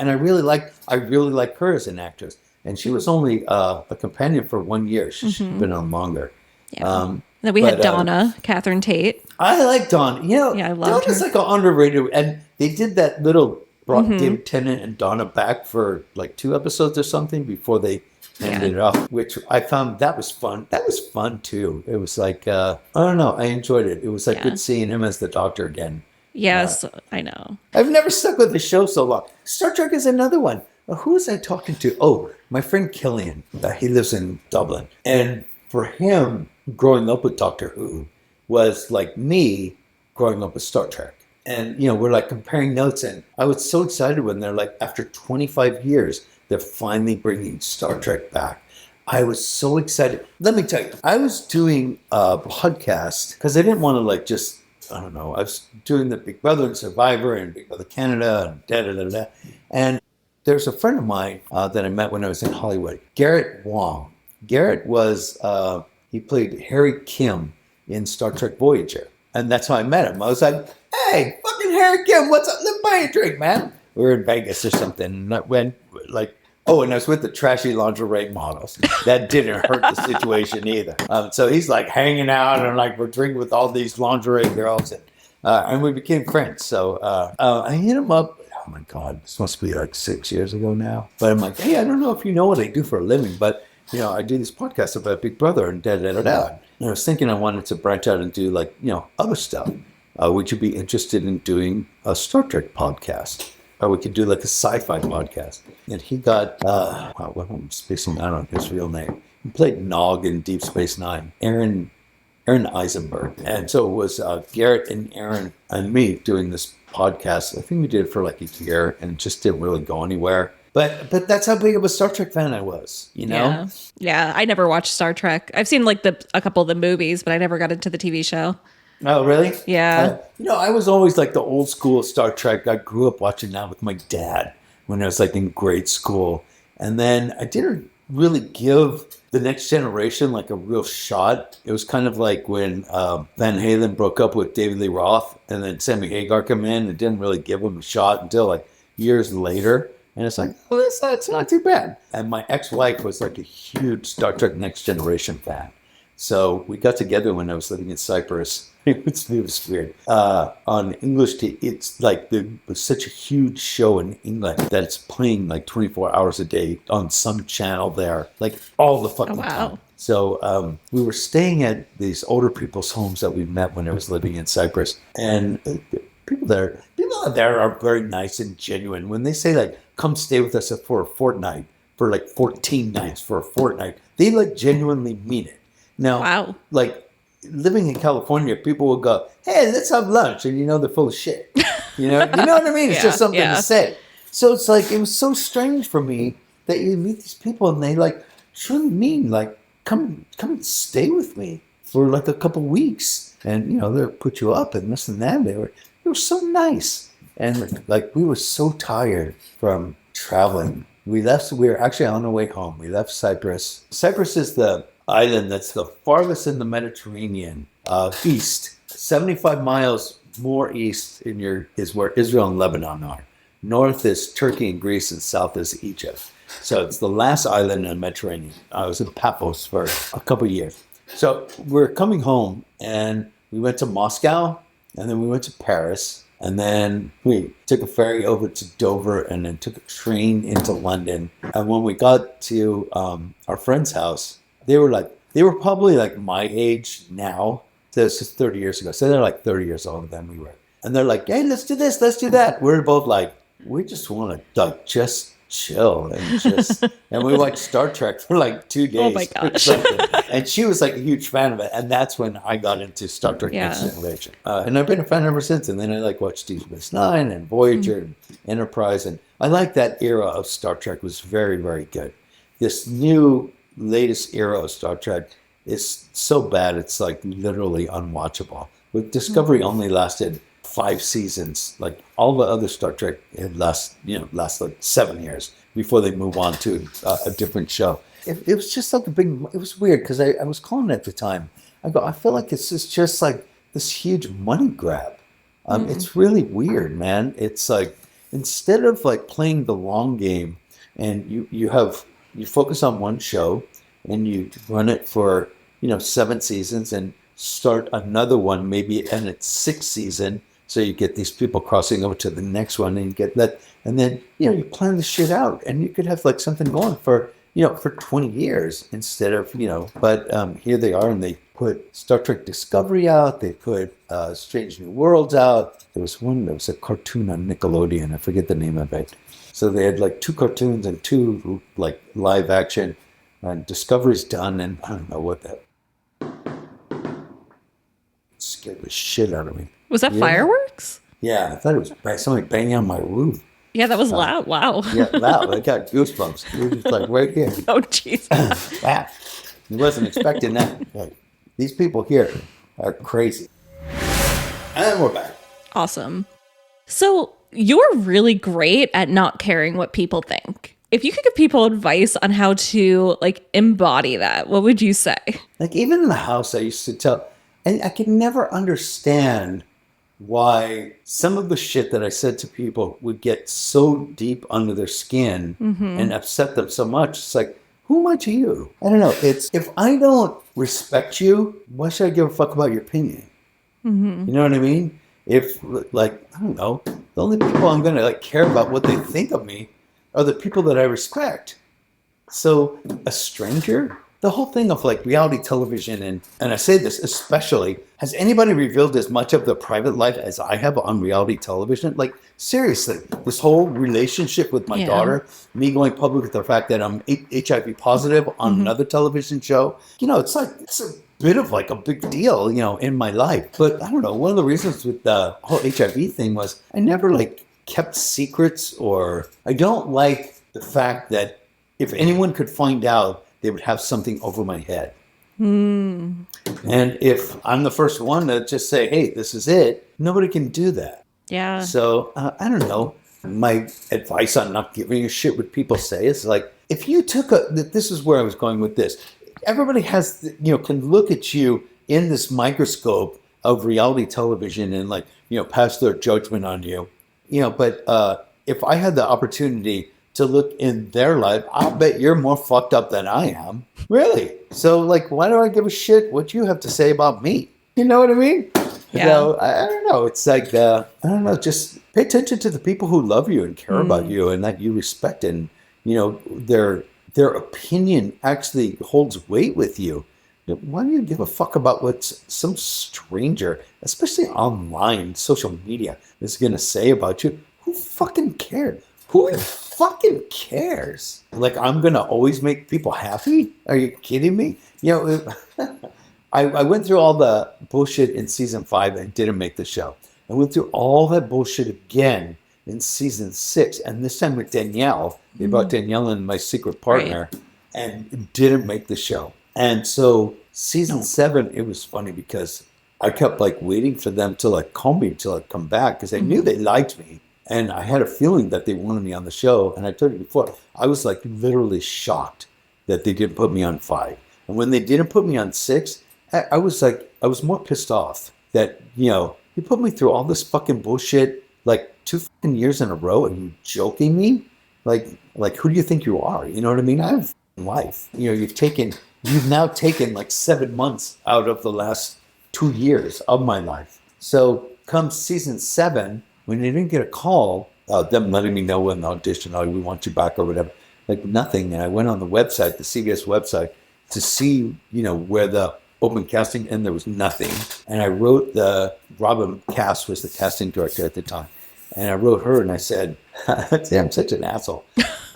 And I really like her as an actress. And she was only a companion for 1 year. She's been on longer.
Yeah. Then we had Donna, Catherine Tate.
I like Donna. You know,
I loved
Donna's
her.
like an underrated. And they did that little, brought David Tennant and Donna back for like 2 episodes or something before they ended it off, which I found that was fun. That was fun too. It was like, I don't know. I enjoyed it. It was like good seeing him as the Doctor again.
Yes, I know.
I've never stuck with the show so long. Star Trek is another one. Who was I talking to? Oh, my friend Killian. He lives in Dublin. And for him, growing up with Doctor Who was like me growing up with Star Trek. And, you know, we're like comparing notes. And I was so excited when they're like, after 25 years, they're finally bringing Star Trek back. I was so excited. Let me tell you, I was doing a podcast because I didn't want to like just, I don't know, I was doing the Big Brother and Survivor and Big Brother Canada and da-da-da-da. And there's a friend of mine that I met when I was in Hollywood, Garrett Wong. Garrett was, he played Harry Kim in Star Trek Voyager. And that's how I met him. I was like, hey, fucking Harry Kim, what's up? Let me buy a drink, man. We were in Vegas or something. And I went like, oh, and I was with the trashy lingerie models. That didn't hurt the situation either. So he's like hanging out and like we're drinking with all these lingerie girls. And we became friends. So I hit him up. Oh my God, this must be like 6 years ago now. But I'm like, hey, I don't know if you know what I do for a living, but you know, I do this podcast about Big Brother and da-da-da-da. And I was thinking I wanted to branch out and do like, you know, other stuff. Would you be interested in doing a Star Trek podcast? Or we could do like a sci-fi podcast. And he got, what am I spacing out on his real name? He played Nog in Deep Space Nine, Aaron Eisenberg. And so it was Garrett and Aaron and me doing this podcast. I think we did it for like a year and it just didn't really go anywhere. But that's how big of a Star Trek fan I was, you know?
Yeah, I never watched Star Trek. I've seen like a couple of the movies, but I never got into the TV show.
Oh, really?
Yeah.
You know, I was always like the old school Star Trek. I grew up watching that with my dad when I was like in grade school. And then I didn't really give the Next Generation like a real shot. It was kind of like when Van Halen broke up with David Lee Roth and then Sammy Hagar came in and didn't really give him a shot until like years later. And it's like, oh, it's not too bad. And my ex-wife was like a huge Star Trek Next Generation fan. So we got together when I was living in Cyprus. It was weird. On English TV, it's like there was such a huge show in England that it's playing like 24 hours a day on some channel there, like all the fucking time. So we were staying at these older people's homes that we met when I was living in Cyprus. And People there are very nice and genuine. When they say like, come stay with us for a fortnight, for like 14 nights for a fortnight, they like genuinely mean it. Now,
Wow.
like living in California, people will go, hey, let's have lunch. And they're full of shit. You know what I mean? It's just something to say. So it's like, it was so strange for me that you meet these people and they like truly mean like, come and stay with me for like a couple weeks. And, they'll put you up and this and that. They were so nice. And like, we were so tired from traveling. We were actually on our way home. We left Cyprus. Cyprus is the island that's the farthest in the Mediterranean, east. 75 miles more east is where Israel and Lebanon are. North is Turkey and Greece, and south is Egypt. So it's the last island in the Mediterranean. I was in Paphos for a couple of years. So we're coming home, and we went to Moscow, and then we went to Paris, and then we took a ferry over to Dover, and then took a train into London. And when we got to our friend's house, they were probably like my age now. So this is 30 years ago. So they're like 30 years older than we were. And they're like, hey, let's do this, let's do that. We're both like, we just want to like just chill and we watched Star Trek for like 2 days.
Oh my gosh.
And she was like a huge fan of it. And that's when I got into Star Trek Next Generation. And I've been a fan ever since. And then I like watched Deep Space Nine and Voyager and Enterprise. And I like that era of Star Trek was very, very good. This new latest era of Star Trek is so bad it's like literally unwatchable. With Discovery only lasted 5 seasons. Like all the other Star Trek had last like 7 years before they move on to a different show. It was just like it was weird because I was calling it at the time. I feel like this is just like this huge money grab. It's really weird, man. It's like, instead of like playing the long game and you focus on one show and you run it for, 7 seasons and start another one, maybe in its 6th season. So you get these people crossing over to the next one and you get that. And then, you plan the shit out and you could have like something going for 20 years instead of, but here they are and they put Star Trek Discovery out. They put Strange New Worlds out. There was a cartoon on Nickelodeon. I forget the name of it. So they had like 2 cartoons and 2 like live action. And Discovery's done, and I don't know what that scared the shit out of me.
Was that fireworks?
Yeah, I thought it was somebody banging on my roof.
Yeah, that was loud. Wow.
Yeah, loud. I got goosebumps. It was like right here.
Oh, jeez.
I wasn't expecting that. Like, these people here are crazy. And we're back.
Awesome. So you're really great at not caring what people think. If you could give people advice on how to like embody that, what would you say? Like
even in the house, I used to tell, and I could never understand why some of the shit that I said to people would get so deep under their skin and upset them so much. It's like, who am I to you? I don't know. It's, if I don't respect you, why should I give a fuck about your opinion? You know what I mean? If like, I don't know, the only people I'm going to like care about what they think of me are the people that I respect. So a stranger, the whole thing of like reality television, and I say this especially, has anybody revealed as much of their private life as I have on reality television? Like seriously, this whole relationship with my daughter, me going public with the fact that I'm HIV positive on another television show, it's a bit of like a big deal, in my life. But I don't know, one of the reasons with the whole HIV thing was I never like kept secrets, or I don't like the fact that if anyone could find out, they would have something over my head. And if I'm the first one to just say, hey, this is it, nobody can do that.
Yeah.
So I don't know. My advice on not giving a shit what people say is like, if you took this is where I was going with this. Everybody has, can look at you in this microscope of reality television and like, pass their judgment on you. But if I had the opportunity to look in their life, I'll bet you're more fucked up than I am. Really? So, like, why do I give a shit what you have to say about me? You know what I mean?
Yeah.
So, I don't know. It's like, I don't know. Just pay attention to the people who love you and care about you and that you respect, and, their opinion actually holds weight with you. Why do you give a fuck about what some stranger, especially online, social media, is going to say about you? Who fucking cares? Who fucking cares? Like, I'm going to always make people happy? Are you kidding me? You know, I went through all the bullshit in season 5 and didn't make the show. I went through all that bullshit again in season 6, and this time with Danielle. They brought Danielle in, my secret partner, and didn't make the show. And so season 7, it was funny because I kept like waiting for them to like call me to like come back because I knew they liked me. And I had a feeling that they wanted me on the show. And I told you before, I was like literally shocked that they didn't put me on 5. And when they didn't put me on 6, I was more pissed off that, you know, you put me through all this fucking bullshit like 2 fucking years in a row. Are you joking me? Like who do you think you are? You know what I mean? I have a life. You know, you've now taken like 7 months out of the last 2 years of my life. So come season 7, when they didn't get a call, them letting me know in the audition, oh, we want you back or whatever, like nothing. And I went on the website, the CBS website, to see, you know, where the open casting, and there was nothing. And I wrote Robin Cass was the casting director at the time. And I wrote her and I said, I'm such an asshole.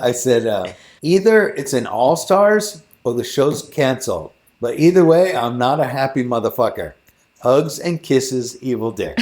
I said, either it's an All-Stars or the show's canceled. But either way, I'm not a happy motherfucker. Hugs and kisses, Evel Dick.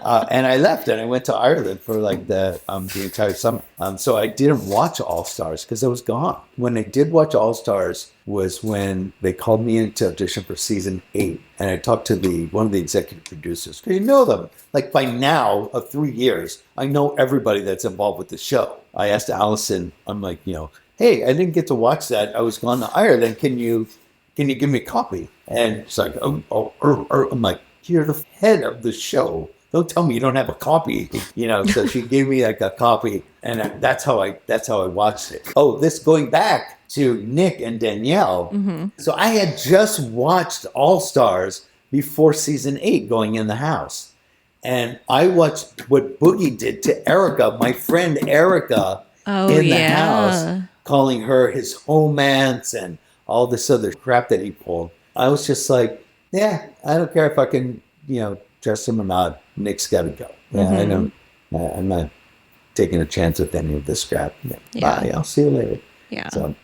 And I left and I went to Ireland for like the entire summer. So I didn't watch All Stars because I was gone. When I did watch All Stars was when they called me in to audition for season 8. And I talked to one of the executive producers. You know them. Like by now, of 3 years, I know everybody that's involved with the show. I asked Allison, I'm like, you know, hey, I didn't get to watch that. I was gone to Ireland. Can you give me a copy? And she's like, I'm like, you're the head of the show. Don't tell me you don't have a copy, you know. So she gave me like a copy, and that's how I watched it. Oh, this going back to Nick and Danielle. So I had just watched All Stars before season 8, going in the house, and I watched what Boogie did to Erica, my friend Erica, in the house, calling her his romance and all this other crap that he pulled. I was just like, yeah, I don't care if I can, you know, dress him or not. Nick's got to go. Yeah, I'm not taking a chance with any of this crap. Bye, I'll see you later.
Yeah.
So,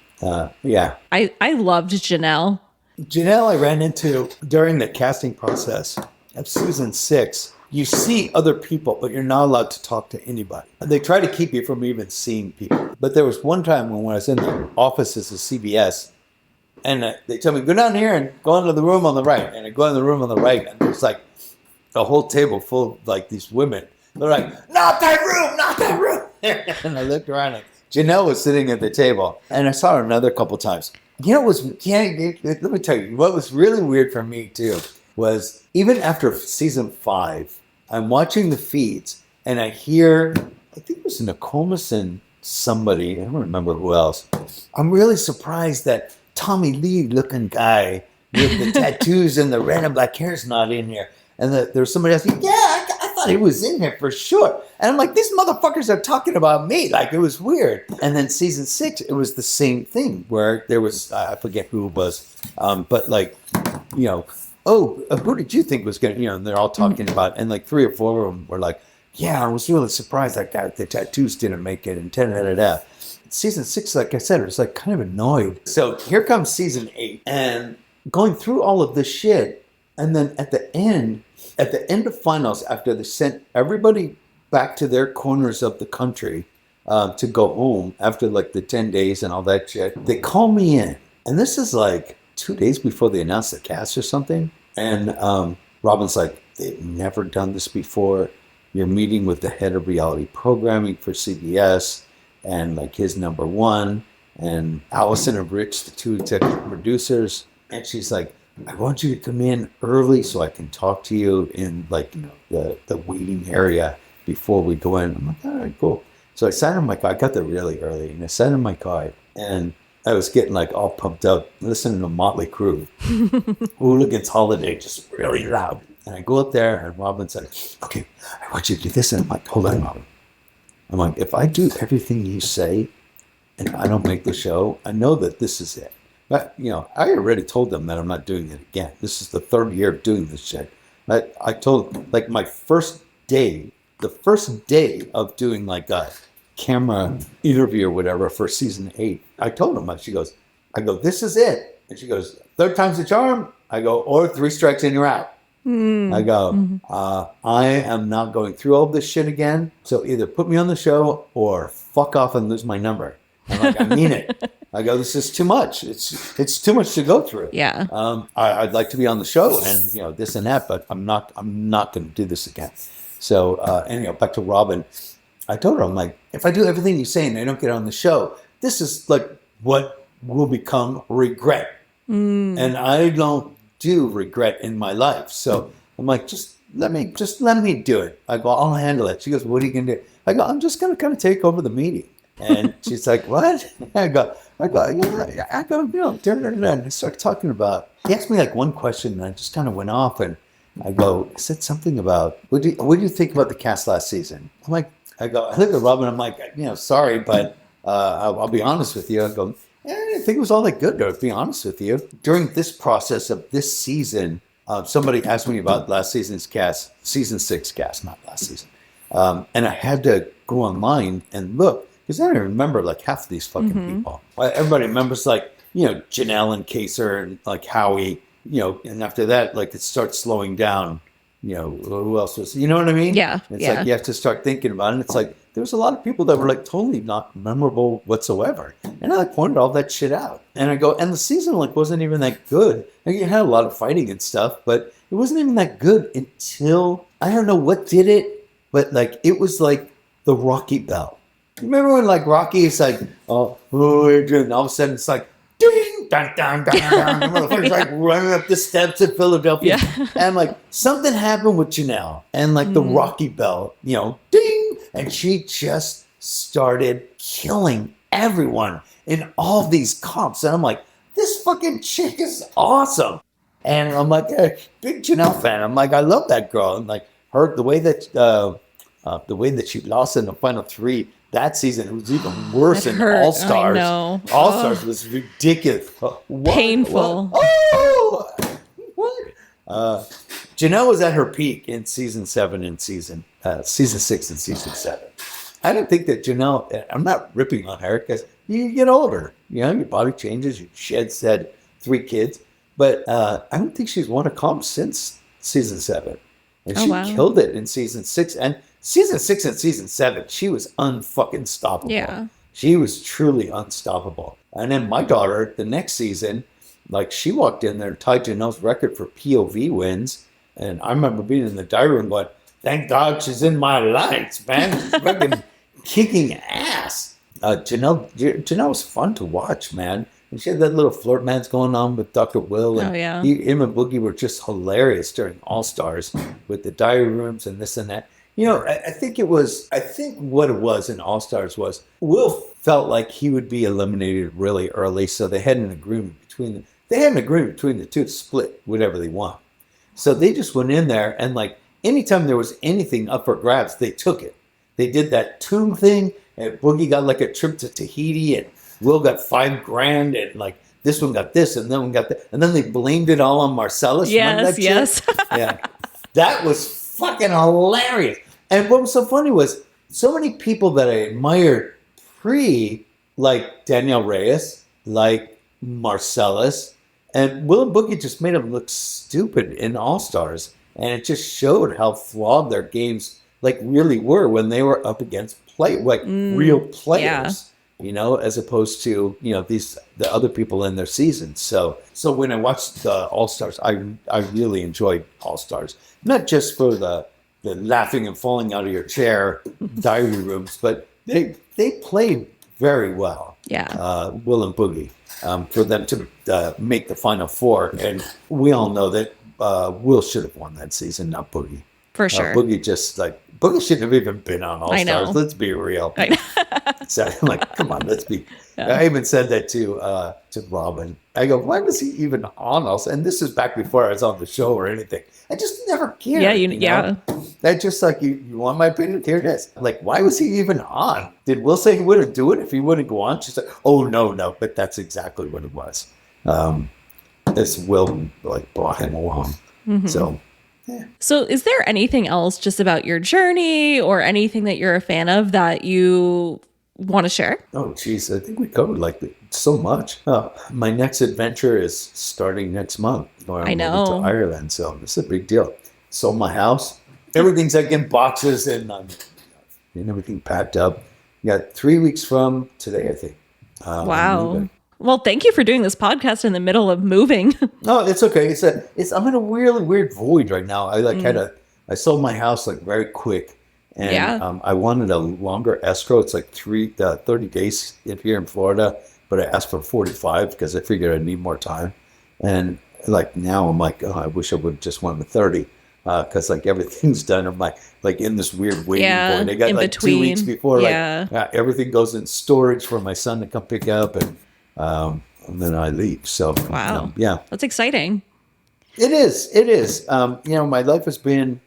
yeah.
I loved Janelle.
Janelle I ran into during the casting process of season 6. You see other people, but you're not allowed to talk to anybody. They try to keep you from even seeing people. But there was one time when I was in the offices of CBS, and they tell me, go down here and go into the room on the right. And I go in the room on the right, and there's like a whole table full of like these women. They're like, not that room, not that room. And I looked around, and Janelle was sitting at the table. And I saw her another couple times. You know, let me tell you, what was really weird for me too was even after season 5, I'm watching the feeds, and I hear, I think it was Nokomis and somebody, I don't remember who else. I'm really surprised that Tommy Lee looking guy with the tattoos and the red and black hair is not in here. And there was somebody else, I thought he was in here for sure. And I'm like, these motherfuckers are talking about me. Like, it was weird. And then season 6, it was the same thing where there was, I forget who it was, but like, you know, who did you think was going to, you know, and they're all talking about, and like 3 or 4 of them were like, yeah, I was really surprised that guy with the tattoos didn't make it, and da-da-da-da. Season 6, like I said, it was like kind of annoyed. So here comes season 8, and going through all of this shit, and then at the end of finals, after they sent everybody back to their corners of the country to go home after like the 10 days and all that shit, they call me in, and this is like 2 days before they announced the cast or something, and Robin's like, they've never done this before. You're meeting with the head of reality programming for CBS, and like his number 1, and Allison and Rich, the 2 executive producers. And she's like, I want you to come in early so I can talk to you in like, you know, the waiting area before we go in. I'm like, all right, cool. So I sat in my car. I got there really early, and I sat in my car, and I was getting like all pumped up, listening to Motley Crue, Hooligans Holiday, just really loud. And I go up there, and Robin said, okay, I want you to do this. And I'm like, hold on, Robin. I'm like, if I do everything you say and I don't make the show, I know that this is it. But, I already told them that I'm not doing it again. This is the third year of doing this shit. I told, like, my the first day of doing, like, a camera interview or whatever for season 8, I told them, I go, this is it. And she goes, third time's the charm. I go, or 3 strikes and you're out. I go, I am not going through all this shit again. So either put me on the show or fuck off and lose my number. I'm like, I mean it. I go, this is too much. It's too much to go through.
Yeah.
I'd like to be on the show and this and that, but I'm not going to do this again. So anyhow, back to Robin. I told her, I'm like, if I do everything you say and I don't get on the show, this is like what will become regret. And I don't do regret in my life. So I'm like, just let me do it. I go, I'll handle it. She goes, what are you going to do? I go, I'm just going to kind of take over the meeting. And she's like, what? I go, and I started talking about, he asked me like one question and I just kind of went off and I go, I said something about, what do you think about the cast last season? I look at Robin, I'm like, sorry, but I'll be honest with you. I go, I didn't think it was all that good, to be honest with you. During this process of this season, somebody asked me about last season's cast, season 6 cast, not last season. And I had to go online and look, because I don't remember like half of these fucking people. Everybody remembers like, Janelle and Kaser and like Howie, and after that, like it starts slowing down. Who else was, you know what I mean?
Yeah.
It's like you have to start thinking about it. And it's like, there was a lot of people that were like totally not memorable whatsoever. And I like pointed all that shit out. And I go, and the season like wasn't even that good. Like, you had a lot of fighting and stuff, but it wasn't even that good until, I don't know what did it, but like, it was like the Rocky bell. You remember when like Rocky is like, oh, and all of a sudden it's like, ding, dun, dun, dun, dun. The motherfucker's like running up the steps in Philadelphia.
Yeah.
And like something happened with Janelle and like the Rocky bell, ding. And she just started killing everyone in all these comps. And I'm like, this fucking chick is awesome. And I'm like a big Janelle fan. I'm like, I love that girl. And like her, the way that she lost in the final 3 that season, it was even worse in All Stars. All Stars was ridiculous.
Painful.
What? Janelle was at her peak in season 7 and season 6 and season 7. I don't think that Janelle, I'm not ripping on her because you get older, your body changes, you shed said 3 kids, but I don't think she's won a comp since season 7. And she killed it in season 6 and season 6 and season 7. She was unfucking stoppable. Yeah. She was truly unstoppable. And then my daughter, the next season, like she walked in there and tied Janelle's record for POV wins. And I remember being in the diary room going, thank God she's in my lights, man. She's fucking kicking ass. Janelle was fun to watch, man. And she had that little flirt man's going on with Dr. Will. And him and Boogie were just hilarious during All Stars with the diary rooms and this and that. I think what it was in All Stars was Will felt like he would be eliminated really early. So they had an agreement between the two to split whatever they want. So they just went in there and like anytime there was anything up for grabs, they took it. They did that tomb thing and Boogie got like a trip to Tahiti and Will got $5,000 and like this one got this and then one got that. And then they blamed it all on Marcellus.
Yes.
Yeah. That was fucking hilarious. And what was so funny was so many people that I admired like Danielle Reyes, like Marcellus, and Will and Boogie just made them look stupid in All Stars. And it just showed how flawed their games like really were when they were up against real players. As opposed to, the other people in their seasons. So when I watched the All Stars, I really enjoyed All Stars. Not just for the laughing and falling out of your chair diary rooms, but they played very well. Yeah. Will and Boogie, for them to make the Final 4. And we all know that Will should have won that season, not Boogie.
For sure.
Boogie shouldn't have even been on All Stars. Let's be real. So I'm like, come on, let's be. Yeah. I even said that to Robin. I go, why was he even on us? And this is back before I was on the show or anything. I just never cared.
Yeah,
That just like, you want my opinion? Here it is. Like, why was he even on? Did Will say he wouldn't do it if he wouldn't go on? She's like, oh, no. But that's exactly what it was. this will like brought him along. So, yeah.
So is there anything else just about your journey or anything that you're a fan of that you want to share?
Oh, geez, I think we covered like so much. My next adventure is starting next month. Where I'm moving to Ireland, so it's a big deal. Sold my house. Everything's like in boxes and everything packed up. Got 3 weeks from today, I think.
Wow. Well, thank you for doing this podcast in the middle of moving.
No, it's okay. I'm in a really weird void right now. I sold my house like very quick, and I wanted a longer escrow. It's like 30 days here in Florida, but I asked for 45 because I figured I'd need more time. And like now I'm like, oh, I wish I would just went with 30 because like everything's done. I'm like in this weird waiting point. I got like between. 2 weeks before everything goes in storage for my son to come pick up, and then I leave. So
wow, that's exciting.
It is. My life has been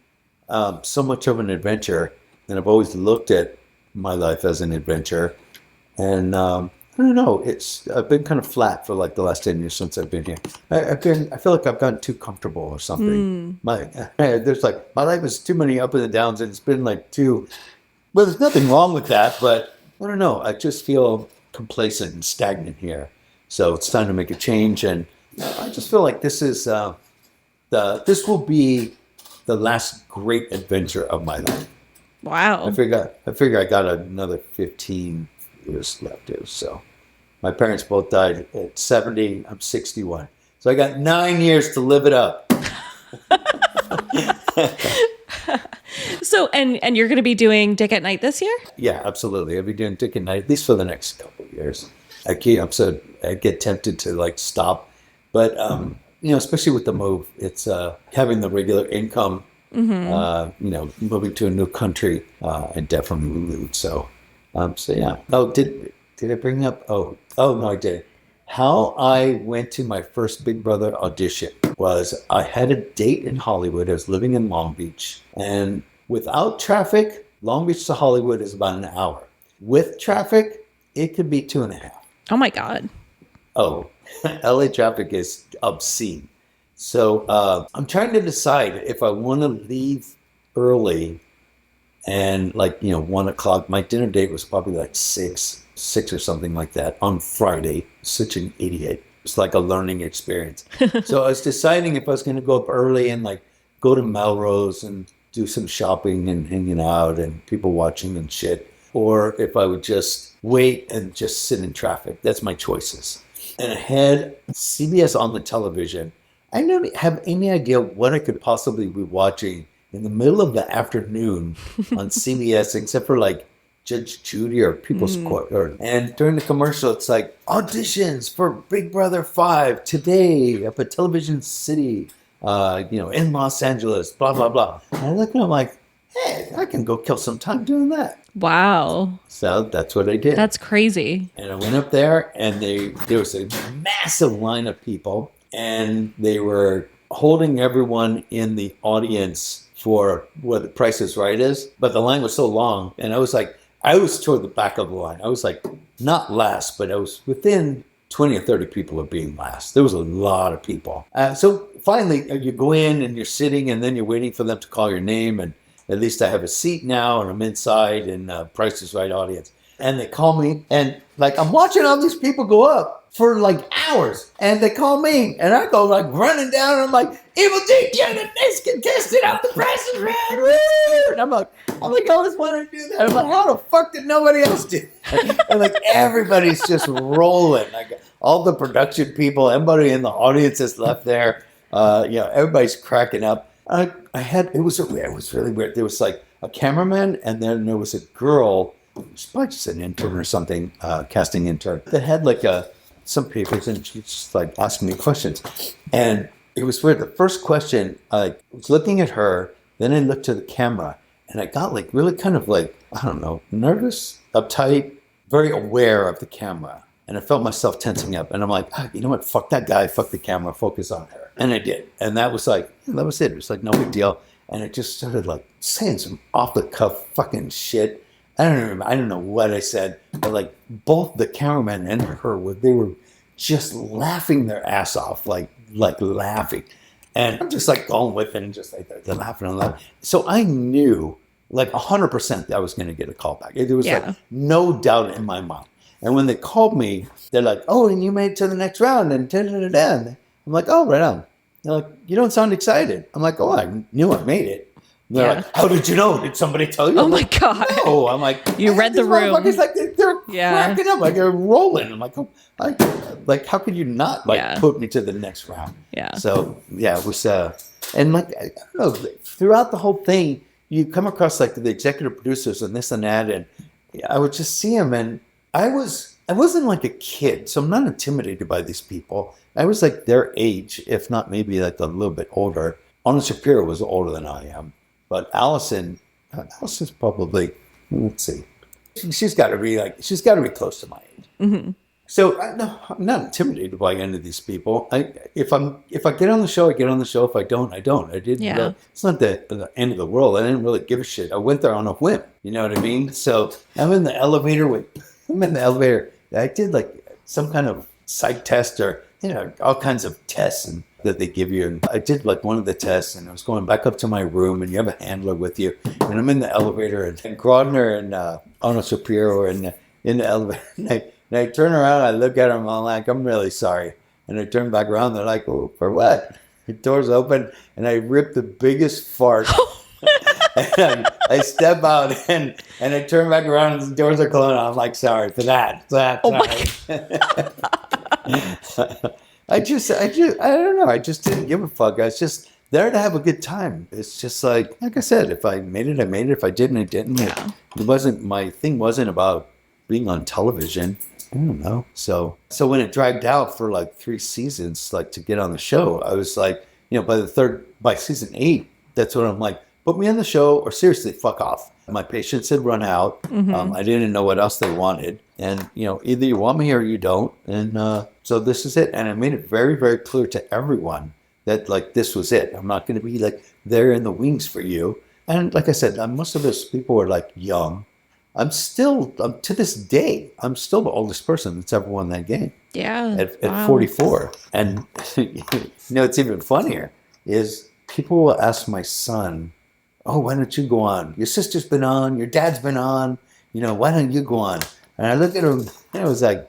so much of an adventure, and I've always looked at my life as an adventure. And I don't know, I've been kind of flat for like the last 10 years since I've been here. I feel like I've gotten too comfortable or something. My life is too many up and downs, and it's been like well, there's nothing wrong with that, but I don't know. I just feel complacent and stagnant here. So it's time to make a change, and I just feel like this will be the last great adventure of my life.
Wow.
I figure I got another 15 years left here. So my parents both died at 70. I'm 61. So I got 9 years to live it up.
So, and you're going to be doing Dick at Night this year?
Yeah, absolutely. I'll be doing Dick at Night, at least for the next couple of years. I get tempted to like stop, but especially with the move, it's having the regular income. Moving to a new country, and definitely lose. So yeah. Oh, did I bring up? Oh no, I did. How I went to my first Big Brother audition was I had a date in Hollywood. I was living in Long Beach, and without traffic, Long Beach to Hollywood is about an hour. With traffic, it could be 2.5.
Oh my God.
Oh, LA traffic is obscene. So I'm trying to decide if I want to leave early and 1 o'clock. My dinner date was probably like 6 or something like that on Friday. Such an idiot. It's like a learning experience. So I was deciding if I was going to go up early and go to Melrose and do some shopping and hanging out and people watching and shit, or if I would just wait and just sit in traffic. That's my choices. And I had CBS on the television. I don't have any idea what I could possibly be watching in the middle of the afternoon on CBS, except for Judge Judy or People's Court. And during the commercial, it's like auditions for Big Brother 5 today up at Television City, in Los Angeles, blah, blah, blah. And I look and I'm like, hey, I can go kill some time doing that.
Wow.
So that's what I did.
That's crazy.
And I went up there, and there was a massive line of people, and they were holding everyone in the audience for what The Price is Right is. But the line was so long, and I was toward the back of the line. I was not last, but I was within 20 or 30 people of being last. There was a lot of people. So finally, you go in and you're sitting, and then you're waiting for them to call your name. And at least I have a seat now, and I'm inside in Price is Right audience. And they call me, and I'm watching all these people go up for hours. And they call me, and I go running down, and I'm like, Evel Dick, you're the next contestant on The Price is Right. Woo! And I'm like, I always wanted to do that. I'm like, how the fuck did nobody else do that? And everybody's just rolling. All the production people, everybody in the audience is left there. Everybody's cracking up. It was really weird. There was a cameraman, and then there was a girl, she's probably just an intern or something, casting intern, that had some papers, and she's just asking me questions. And it was weird. The first question, I was looking at her, then I looked to the camera, and I got really kind of I don't know, nervous, uptight, very aware of the camera. And I felt myself tensing up, and I'm like, you know what? Fuck that guy. Fuck the camera. Focus on her. And I did. And that was that was it. It was no big deal. And I just started saying some off the cuff fucking shit. I don't know what I said, but both the cameraman and her, they were just laughing their ass off, like laughing. And I'm just like going with it and just like they're laughing and laughing. So I knew like 100% that I was going to get a call back. There was like no doubt in my mind. And when they called me, they're like, oh, and you made it to the next round and da-da-da-da. I'm like, oh, right on. They're like, you don't sound excited. I'm like, oh, I knew I made it. And they're like, how did you know? Did somebody tell you?
Oh, my God.
No. I'm like,
you read the room.
Like, they're cracking up. Like, they're rolling. I'm like, oh, how could you not put me to the next round?
Yeah.
So, yeah, it was, and like, I don't know, throughout the whole thing, you come across like the executive producers and this and that. And I would just see them. And I wasn't like a kid, so I'm not intimidated by these people. I was like their age, if not maybe like a little bit older. Anna Shapiro was older than I am. But Allison's probably, let's see, she's got to be close to my age. Mm-hmm. So I'm not intimidated by any of these people. If I get on the show, I get on the show. If I don't, I don't. I didn't.
Yeah.
It's not the end of the world. I didn't really give a shit. I went there on a whim. You know what I mean? So I'm in the elevator. I did like some kind of psych test or all kinds of tests that they give you. And I did like one of the tests, and I was going back up to my room, and you have a handler with you, and I'm in the elevator, and Grodner and Anna Shapiro are in the elevator, and I turn around, I look at them, I'm like, I'm really sorry, and I turn back around, they're like, oh, for what? The door's open, and I rip the biggest fart. And I step out and I turn back around and the doors are closed. I'm like, sorry for that. Oh I don't know. I just didn't give a fuck. I was just there to have a good time. It's just like I said, if I made it, I made it. If I didn't, I didn't. Yeah. My thing wasn't about being on television. I don't know. So when it dragged out for like 3 seasons, like to get on the show, I was like, by season 8, that's when I'm like, put me on the show or seriously, fuck off. My patience had run out. Mm-hmm. I didn't know what else they wanted. And, either you want me or you don't. And so this is it. And I made it very, very clear to everyone that, like, this was it. I'm not going to be, like, there in the wings for you. And like I said, most of those people were, like, young. To this day, I'm still the oldest person that's ever won that game.
Yeah.
At 44. And, it's even funnier is people will ask my son, oh, why don't you go on? Your sister's been on. Your dad's been on. Why don't you go on? And I look at him, and I was like,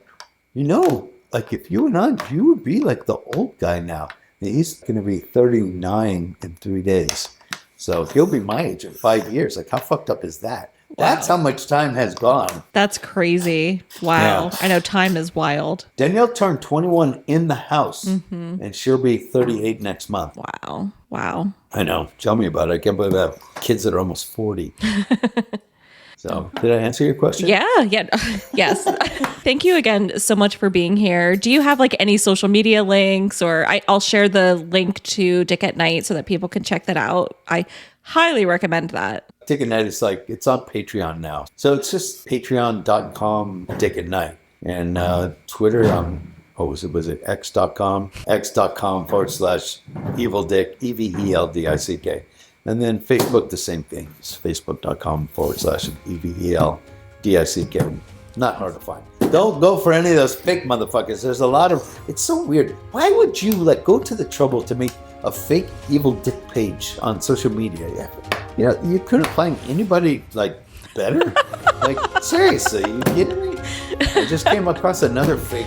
like if you went on, you would be like the old guy now. And he's going to be 39 in 3 days. So he'll be my age in 5 years. Like, how fucked up is that? Wow. That's how much time has gone.
That's crazy. Wow. Yeah. I know time is wild.
Danielle turned 21 in the house, and she'll be 38 next month.
Wow.
I know. Tell me about it. I can't believe I have kids that are almost 40. So, did I answer your question?
Yeah. Yes. Thank you again so much for being here. Do you have like any social media links, or I'll share the link to Dick at Night so that people can check that out. I highly recommend that.
Dick at Night is it's on Patreon now. So it's just patreon.com Dick at Night. And Twitter, was it x.com? x.com/Evel Dick, EVELDICK. And then Facebook, the same thing. It's facebook.com/EVELDICK. Not hard to find. Don't go for any of those fake motherfuckers. There's a lot of, it's so weird. Why would you go to the trouble to make a fake Evel Dick page on social media? Yeah. You couldn't find anybody better? Seriously, you kidding me? I just came across another fake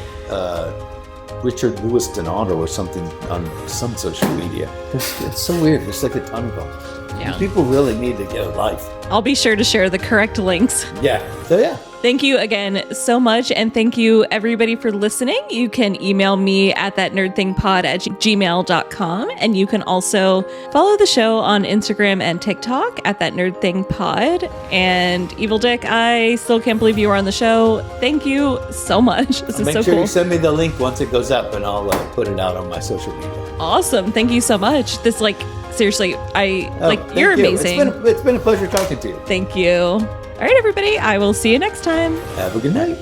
Richard Louis Donato or something on some social media. It's so weird. There's like a ton of them. Yeah. People really need to get a life.
I'll be sure to share the correct links.
Yeah. So yeah.
Thank you again so much. And thank you everybody for listening. You can email me at thatnerdthingpod@gmail.com. And you can also follow the show on Instagram and TikTok at thatnerdthingpod. And Evel Dick, I still can't believe you were on the show. Thank you so much. This is so cool. Make sure
you send me the link once it goes up and I'll put it out on my social media.
Awesome. Thank you so much. This seriously, you're amazing.
It's been a pleasure talking to you.
Thank you. All right, everybody. I will see you next time.
Have a good night.